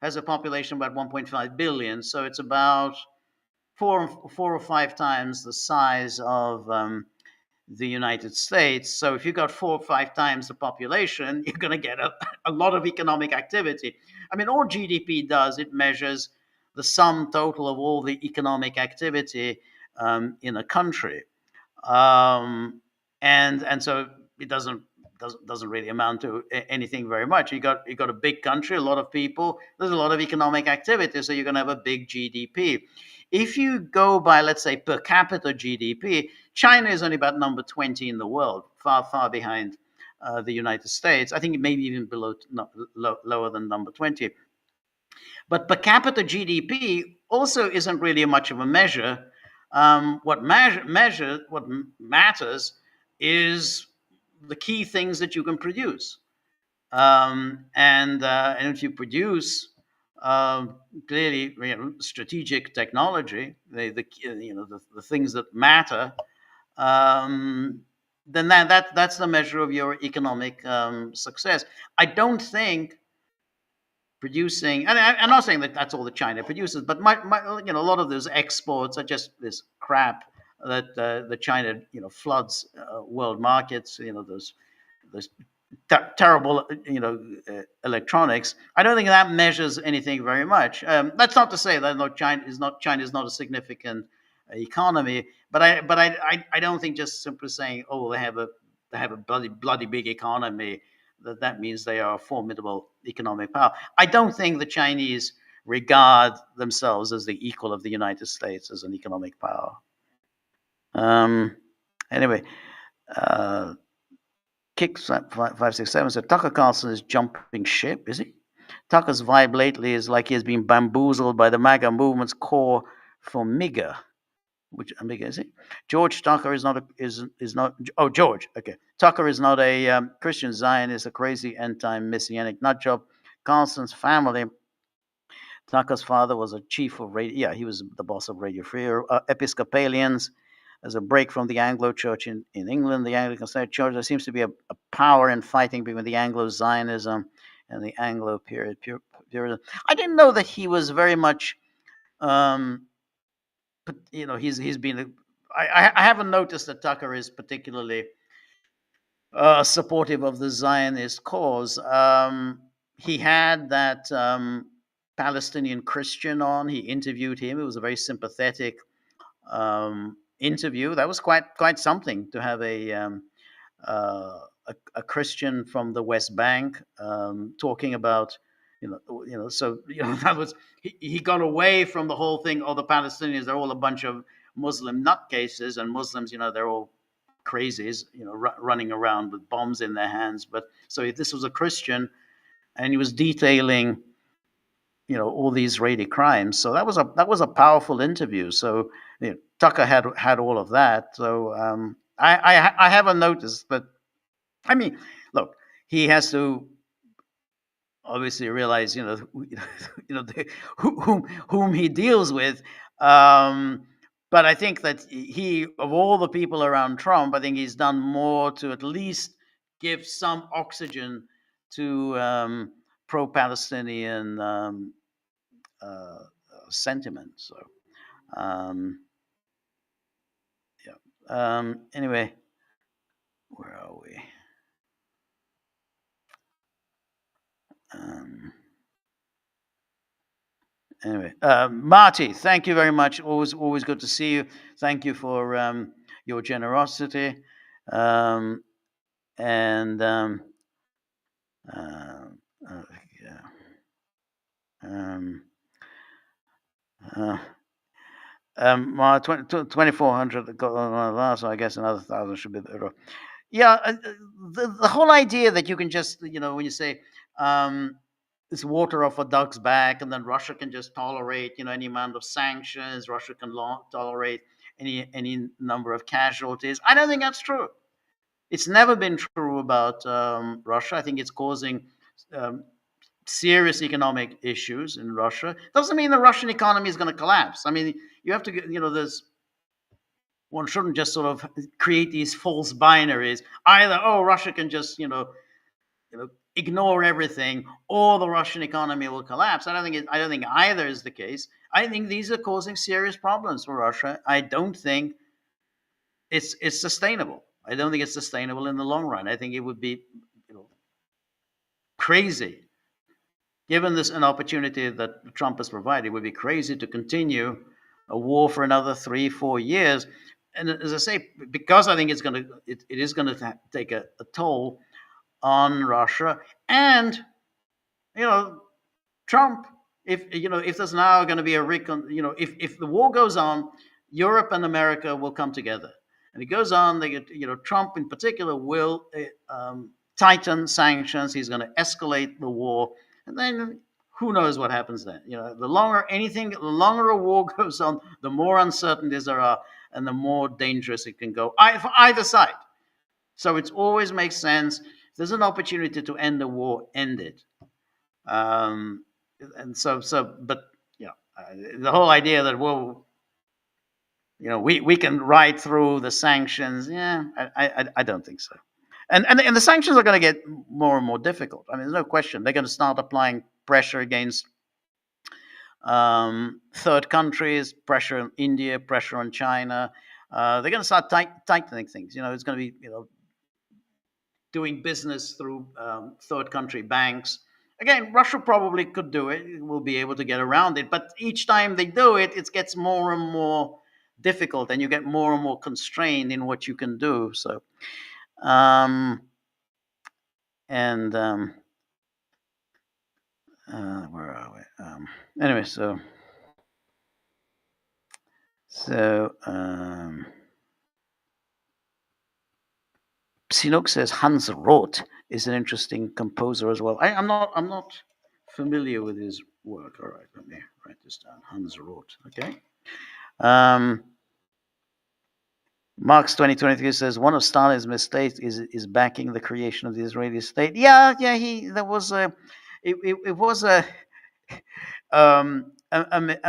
Speaker 1: has a population of about 1.5 billion, so it's about four or five times the size of the United States. So if you've got 4 or 5 times the population, you're going to get a lot of economic activity. I mean, all GDP does, it measures the sum total of all the economic activity in a country, and so it doesn't really amount to anything very much. You got a big country, a lot of people. There's a lot of economic activity, so you're going to have a big GDP. If you go by, let's say, per capita GDP, China is only about number 20 in the world, far behind the United States. I think maybe even lower than number 20. But per capita GDP also isn't really much of a measure. What matters is the key things that you can produce, and if you produce clearly strategic technology, the things that matter, then that's the measure of your economic success. I don't think producing, and I'm not saying that that's all that China produces, but a lot of those exports are just this crap that China floods world markets. Those terrible electronics. I don't think that measures anything very much. That's not to say that China is not a significant economy, but I don't think just simply saying, oh, they have a bloody big economy, that means they are a formidable economic power. I don't think the Chinese regard themselves as the equal of the United States as an economic power. Anyway, Kick567 said, Tucker Carlson is jumping ship, is he? Tucker's vibe lately is like he has been bamboozled by the MAGA movement's core for MIGA. Which Amiga is it? George Tucker is not. Oh, George. Okay, Tucker is not a Christian Zionist, a crazy end-time messianic nutjob. Carlson's family. Tucker's father was a chief of radio. Yeah, he was the boss of Radio Free Episcopalians. As a break from the Anglo Church in England, the Anglican State Church, there seems to be a power in fighting between the Anglo-Zionism and the Anglo period. I didn't know that he was very much. But he's been. I haven't noticed that Tucker is particularly supportive of the Zionist cause. He had that Palestinian Christian on. He interviewed him. It was a very sympathetic interview. That was quite something to have a Christian from the West Bank talking about. So that was he got away from the whole thing. Oh, the Palestinians, they're all a bunch of Muslim nutcases, and Muslims, they're all crazies, running around with bombs in their hands. But so this was a Christian, and he was detailing, all these Israeli crimes. So that was a powerful interview. So Tucker had all of that. So I haven't noticed, but I mean, look, he has to obviously realize, whom he deals with. Um, but I think that he, of all the people around Trump, I think he's done more to at least give some oxygen to pro-Palestinian uh, sentiment. So, um, yeah. Anyway, where are we? Um, anyway, Marty, thank you very much. Always good to see you. Thank you for your generosity, um, and uh, uh, yeah, um, uh, 2,400 got on last, so I guess another 1,000 should be better. Yeah, the whole idea that you can just, when you say it's water off a duck's back, and then Russia can just tolerate, any amount of sanctions, Russia can tolerate any number of casualties. I don't think that's true. It's never been true about Russia. I think it's causing um, serious economic issues in Russia. Doesn't mean the Russian economy is going to collapse. I mean, you have to, there's one shouldn't just sort of create these false binaries. Either Russia can just ignore everything, or the Russian economy will collapse. I don't think either is the case. I think these are causing serious problems for Russia. I don't think it's sustainable. I don't think it's sustainable in the long run. I think it would be crazy, given this an opportunity that Trump has provided. It would be crazy to continue a war for another 3-4 years. And as I say, because I think it is going to take a toll on Russia, and Trump. If there's now going to be if the war goes on, Europe and America will come together, and it goes on. Trump in particular will tighten sanctions. He's going to escalate the war, and then who knows what happens then? The longer a war goes on, the more uncertainties there are, and the more dangerous it can go for either side. So it always makes sense. If there's an opportunity to end the war, end it. And but the whole idea that we can ride through the sanctions. Yeah, I don't think so. And the sanctions are going to get more and more difficult. I mean, there's no question. They're going to start applying pressure against third countries, pressure on India, pressure on China. They're going to start tightening things. It's going to be doing business through third country banks. Again, Russia probably could do it. It will be able to get around it. But each time they do it, it gets more and more difficult, and you get more and more constrained in what you can do. So, and where are we? Anyway, so Sinok says Hans Roth is an interesting composer as well. I'm not familiar with his work. All right, let me write this down. Hans Roth. Okay. Marx 2023 says one of Stalin's mistakes is backing the creation of the Israeli state. Yeah. There was it was a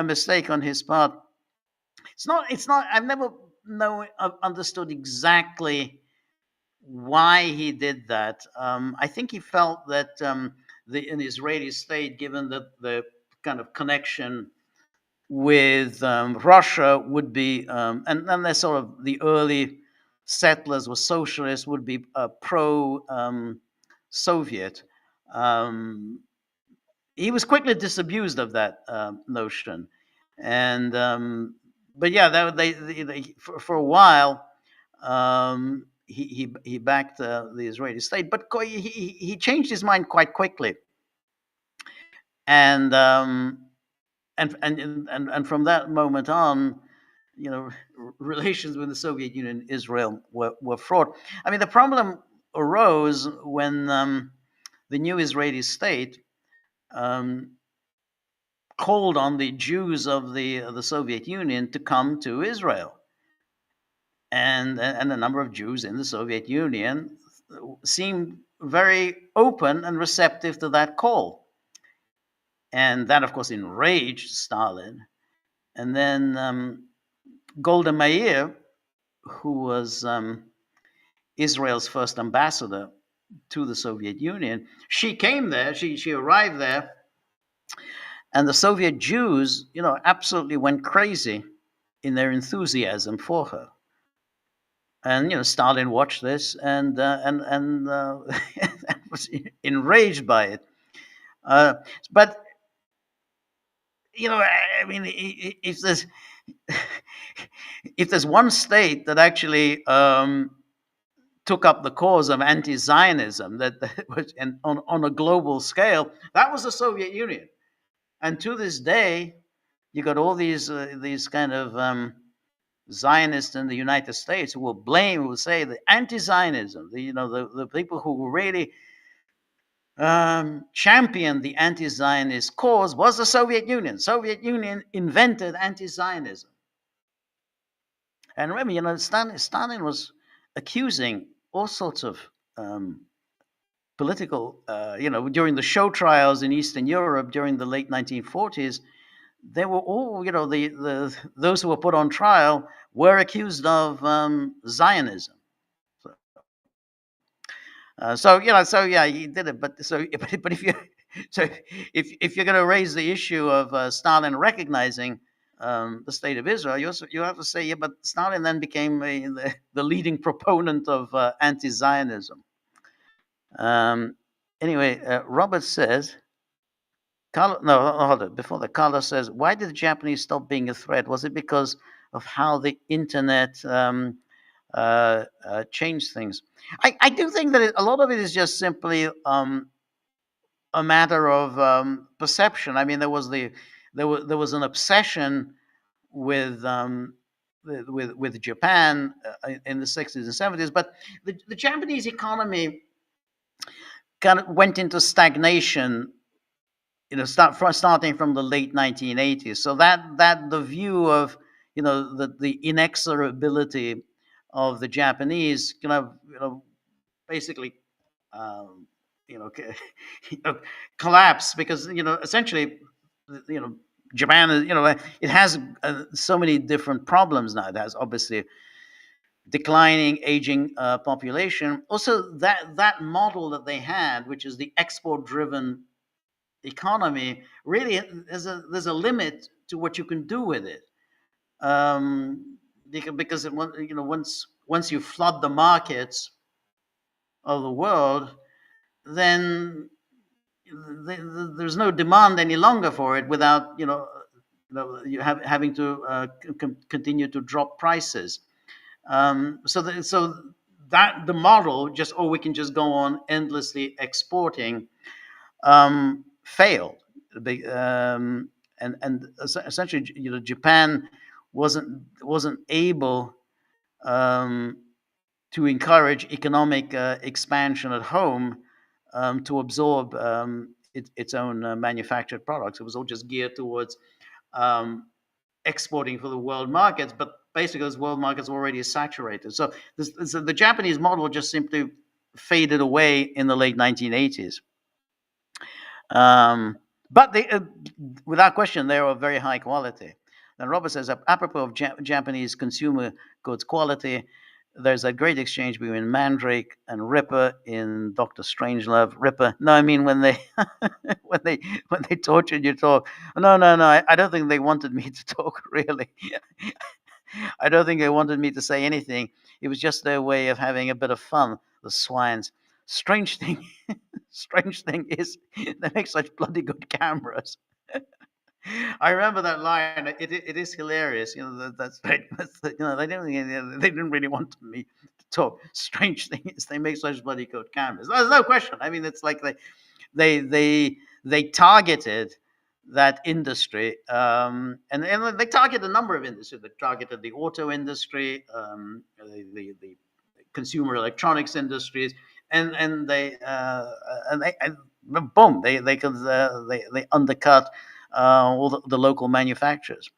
Speaker 1: mistake on his part. It's not. I've never understood exactly why he did that. I think he felt that an Israeli state, given the kind of connection with Russia, would be, and they're sort of the early settlers were socialists, would be pro-Soviet. He was quickly disabused of that notion, and but yeah, for a while. He backed the Israeli state, but he changed his mind quite quickly, and from that moment on, relations with the Soviet Union and Israel were fraught. I mean, the problem arose when the new Israeli state called on the Jews of the Soviet Union to come to Israel. and a number of Jews in the Soviet Union seemed very open and receptive to that call. And that, of course, enraged Stalin. And then Golda Meir, who was Israel's first ambassador to the Soviet Union, she came there, she arrived there, and the Soviet Jews, absolutely went crazy in their enthusiasm for her. And Stalin watched this and was enraged by it. But I mean, if there's if there's one state that actually took up the cause of anti-Zionism that was on a global scale, that was the Soviet Union. And to this day, you got all these kind of Zionists in the United States who will say the anti-Zionism, the people who really championed the anti-Zionist cause was the Soviet Union. Soviet Union invented anti-Zionism. And remember, Stalin was accusing all sorts of political, during the show trials in Eastern Europe during the late 1940s. They were all, those who were put on trial were accused of Zionism. So he did it. But if you if you're going to raise the issue of Stalin recognizing the state of Israel, you have to say, but Stalin then became the leading proponent of anti-Zionism. Anyway, Robert says. Hold it. Before that, Carlos says, why did the Japanese stop being a threat? Was it because of how the internet changed things? I do think that a lot of it is just simply a matter of perception. I mean, there was an obsession with Japan in the 60s and 70s, but the Japanese economy kind of went into stagnation, starting from the late 1980s. So that the view of the inexorability of the Japanese basically collapse, because essentially Japan is it has so many different problems now. It has obviously declining, aging population. Also, that model that they had, which is the export-driven economy, really there's a limit to what you can do with it, because once you flood the markets of the world, then there's no demand any longer for it without you having to continue to drop prices. So that the model just, we can just go on endlessly exporting, failed. And essentially, Japan wasn't able to encourage economic expansion at home, to absorb its own manufactured products. It was all just geared towards exporting for the world markets, but basically those world markets were already saturated. So the Japanese model just simply faded away in the late 1980s. But they, without question, they are of very high quality. And Robert says, apropos of Japanese consumer goods quality, there's a great exchange between Mandrake and Ripper in Doctor Strangelove. Ripper, no, I mean when they when they tortured you talk. No, I don't think they wanted me to talk, really. I don't think they wanted me to say anything. It was just their way of having a bit of fun, the swines. Strange thing is they make such bloody good cameras. I remember that line. It is hilarious. That's right. They didn't really want me to talk. Strange thing is they make such bloody good cameras. There's no question. I mean, it's like they targeted that industry, and they targeted a number of industries. They targeted the auto industry, the consumer electronics industries, and boom, they undercut all the local manufacturers.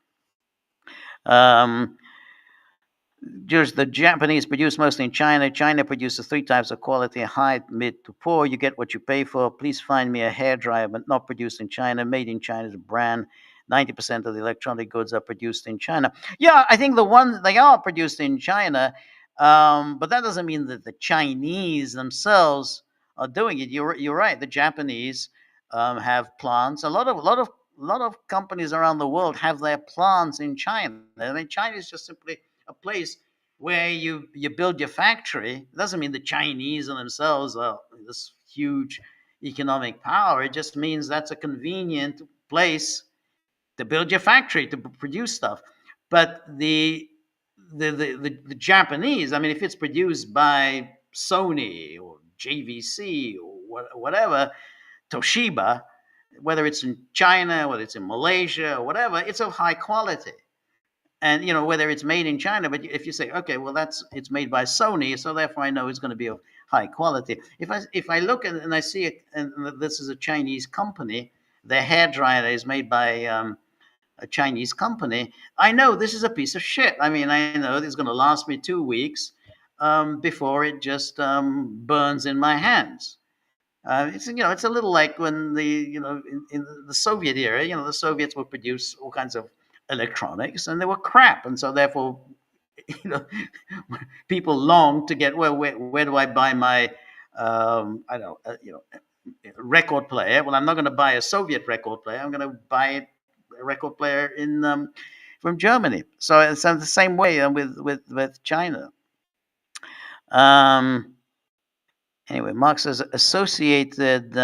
Speaker 1: Just the Japanese produce mostly in China. China produces three types of quality: high, mid to poor. You get what you pay for. Please find me a hairdryer, but not produced in China. Made in China is a brand. 90% of the electronic goods are produced in China. Yeah, I think the ones they are produced in China, but that doesn't mean that the Chinese themselves are doing it. You're right. The Japanese have plants. A lot of companies around the world have their plants in China. I mean, China is just simply a place where you build your factory. It doesn't mean the Chinese and themselves are this huge economic power. It just means that's a convenient place to build your factory to produce stuff. But the Japanese, I mean, if it's produced by Sony or JVC or whatever, Toshiba, whether it's in China, whether it's in Malaysia or whatever, it's of high quality. And whether it's made in China, but if you say, okay, well, it's made by Sony, so therefore I know it's going to be of high quality. If I look at it and I see it, and this is a Chinese company, their hair dryer is made by a Chinese company, I know this is a piece of shit. I mean, I know it's going to last me 2 weeks before it just burns in my hands. It's a little like when in the Soviet era, the Soviets would produce all kinds of electronics, and they were crap, and so therefore, you know, people long to get, well, where do I buy my I don't know, record player? Well, I'm not going to buy a Soviet record player. I'm going to buy a record player in from Germany. So it's the same way with China. Um, Anyway, Mark says Associated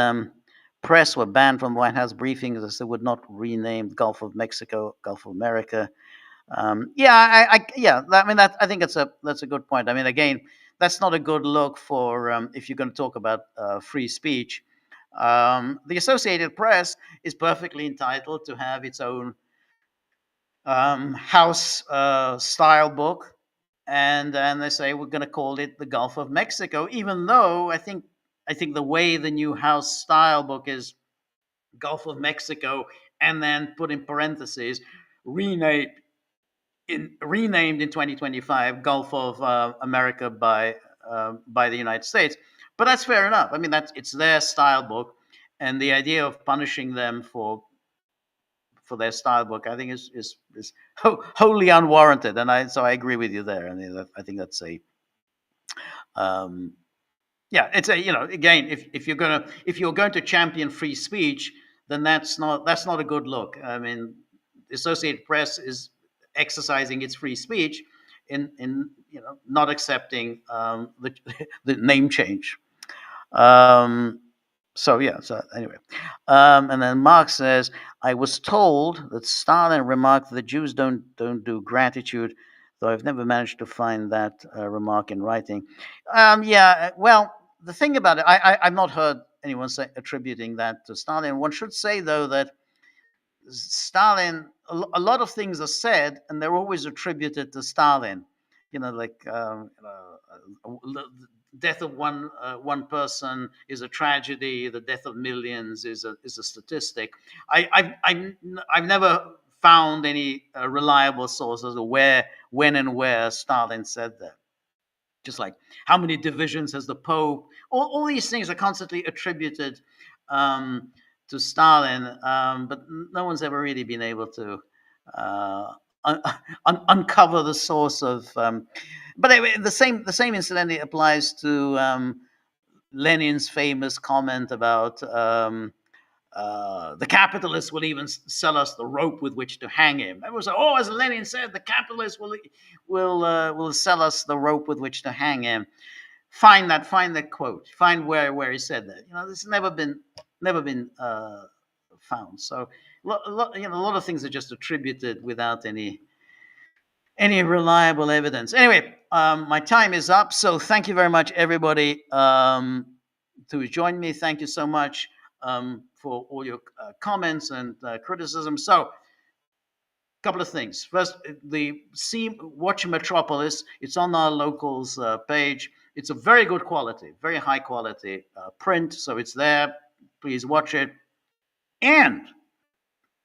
Speaker 1: Press were banned from White House briefings as they would not rename the Gulf of Mexico, Gulf of America. I mean, I think that's a good point. I mean, again, that's not a good look for if you're going to talk about free speech. The Associated Press is perfectly entitled to have its own house style book, and they say we're going to call it the Gulf of Mexico, even though I think the way the new house style book is Gulf of Mexico, and then put in parentheses renamed renamed in 2025 Gulf of America by the United States. But that's fair enough. I mean, it's their style book, and the idea of punishing them for their style book, I think is wholly unwarranted, and I agree with you there. I mean, I think that's um, it's again, if you're going to champion free speech, then that's not a good look. I mean, the Associated Press is exercising its free speech in not accepting the the name change. Um, so anyway, and then Mark says, I was told that Stalin remarked that the Jews don't do gratitude, though I've never managed to find that remark in writing. Well, the thing about it, I've not heard anyone attributing that to Stalin. One should say, though, that Stalin, a lot of things are said, and they're always attributed to Stalin. Like the death of one person is a tragedy. The death of millions is a statistic. I've never found any reliable sources of when, and where Stalin said that. Just like how many divisions has the Pope? All these things are constantly attributed um, to Stalin, but no one's ever really been able to uncover the source of. But anyway, the same incidentally applies to Lenin's famous comment about the capitalists will even sell us the rope with which to hang him. It was, as Lenin said, the capitalists will sell us the rope with which to hang him. Find that quote. Find where he said that. This has never been found. So a lot of things are just attributed without any reliable evidence. Anyway, my time is up. So thank you very much, everybody, to join me. Thank you so much for all your comments and criticism. So, a couple of things. First, watch Metropolis. It's on our locals page. It's a very good quality, very high quality print. So it's there. Please watch it. And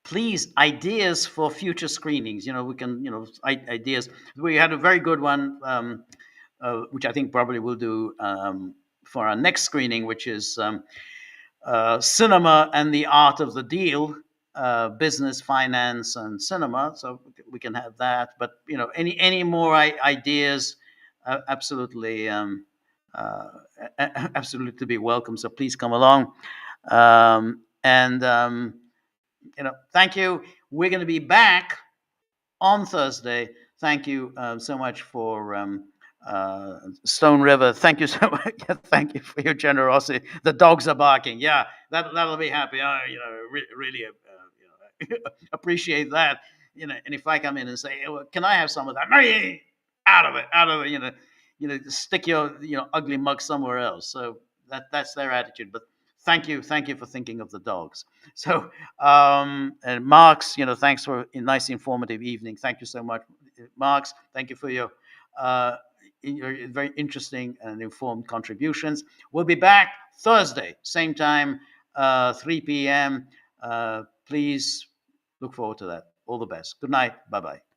Speaker 1: please, ideas for future screenings. We can, ideas. We had a very good one, which I think probably we'll do for our next screening, which is cinema and the art of the deal, business, finance, and cinema. So we can have that. But any more ideas, absolutely, absolutely to be welcome. So please come along. And thank you. We're going to be back on Thursday. Thank you so much for Stone River. Thank you so much. Thank you for your generosity. The dogs are barking. Yeah, that'll be happy. Really, appreciate that. And if I come in and say, well, "Can I have some of that?" No, out of it, out of it. Stick your ugly mug somewhere else. So that's their attitude. But thank you for thinking of the dogs. So and Marks, thanks for a nice informative evening. Thank you so much, Marks. Thank you for your very interesting and informed contributions. We'll be back Thursday, same time, 3 p.m. Please look forward to that. All the best. Good night. Bye bye.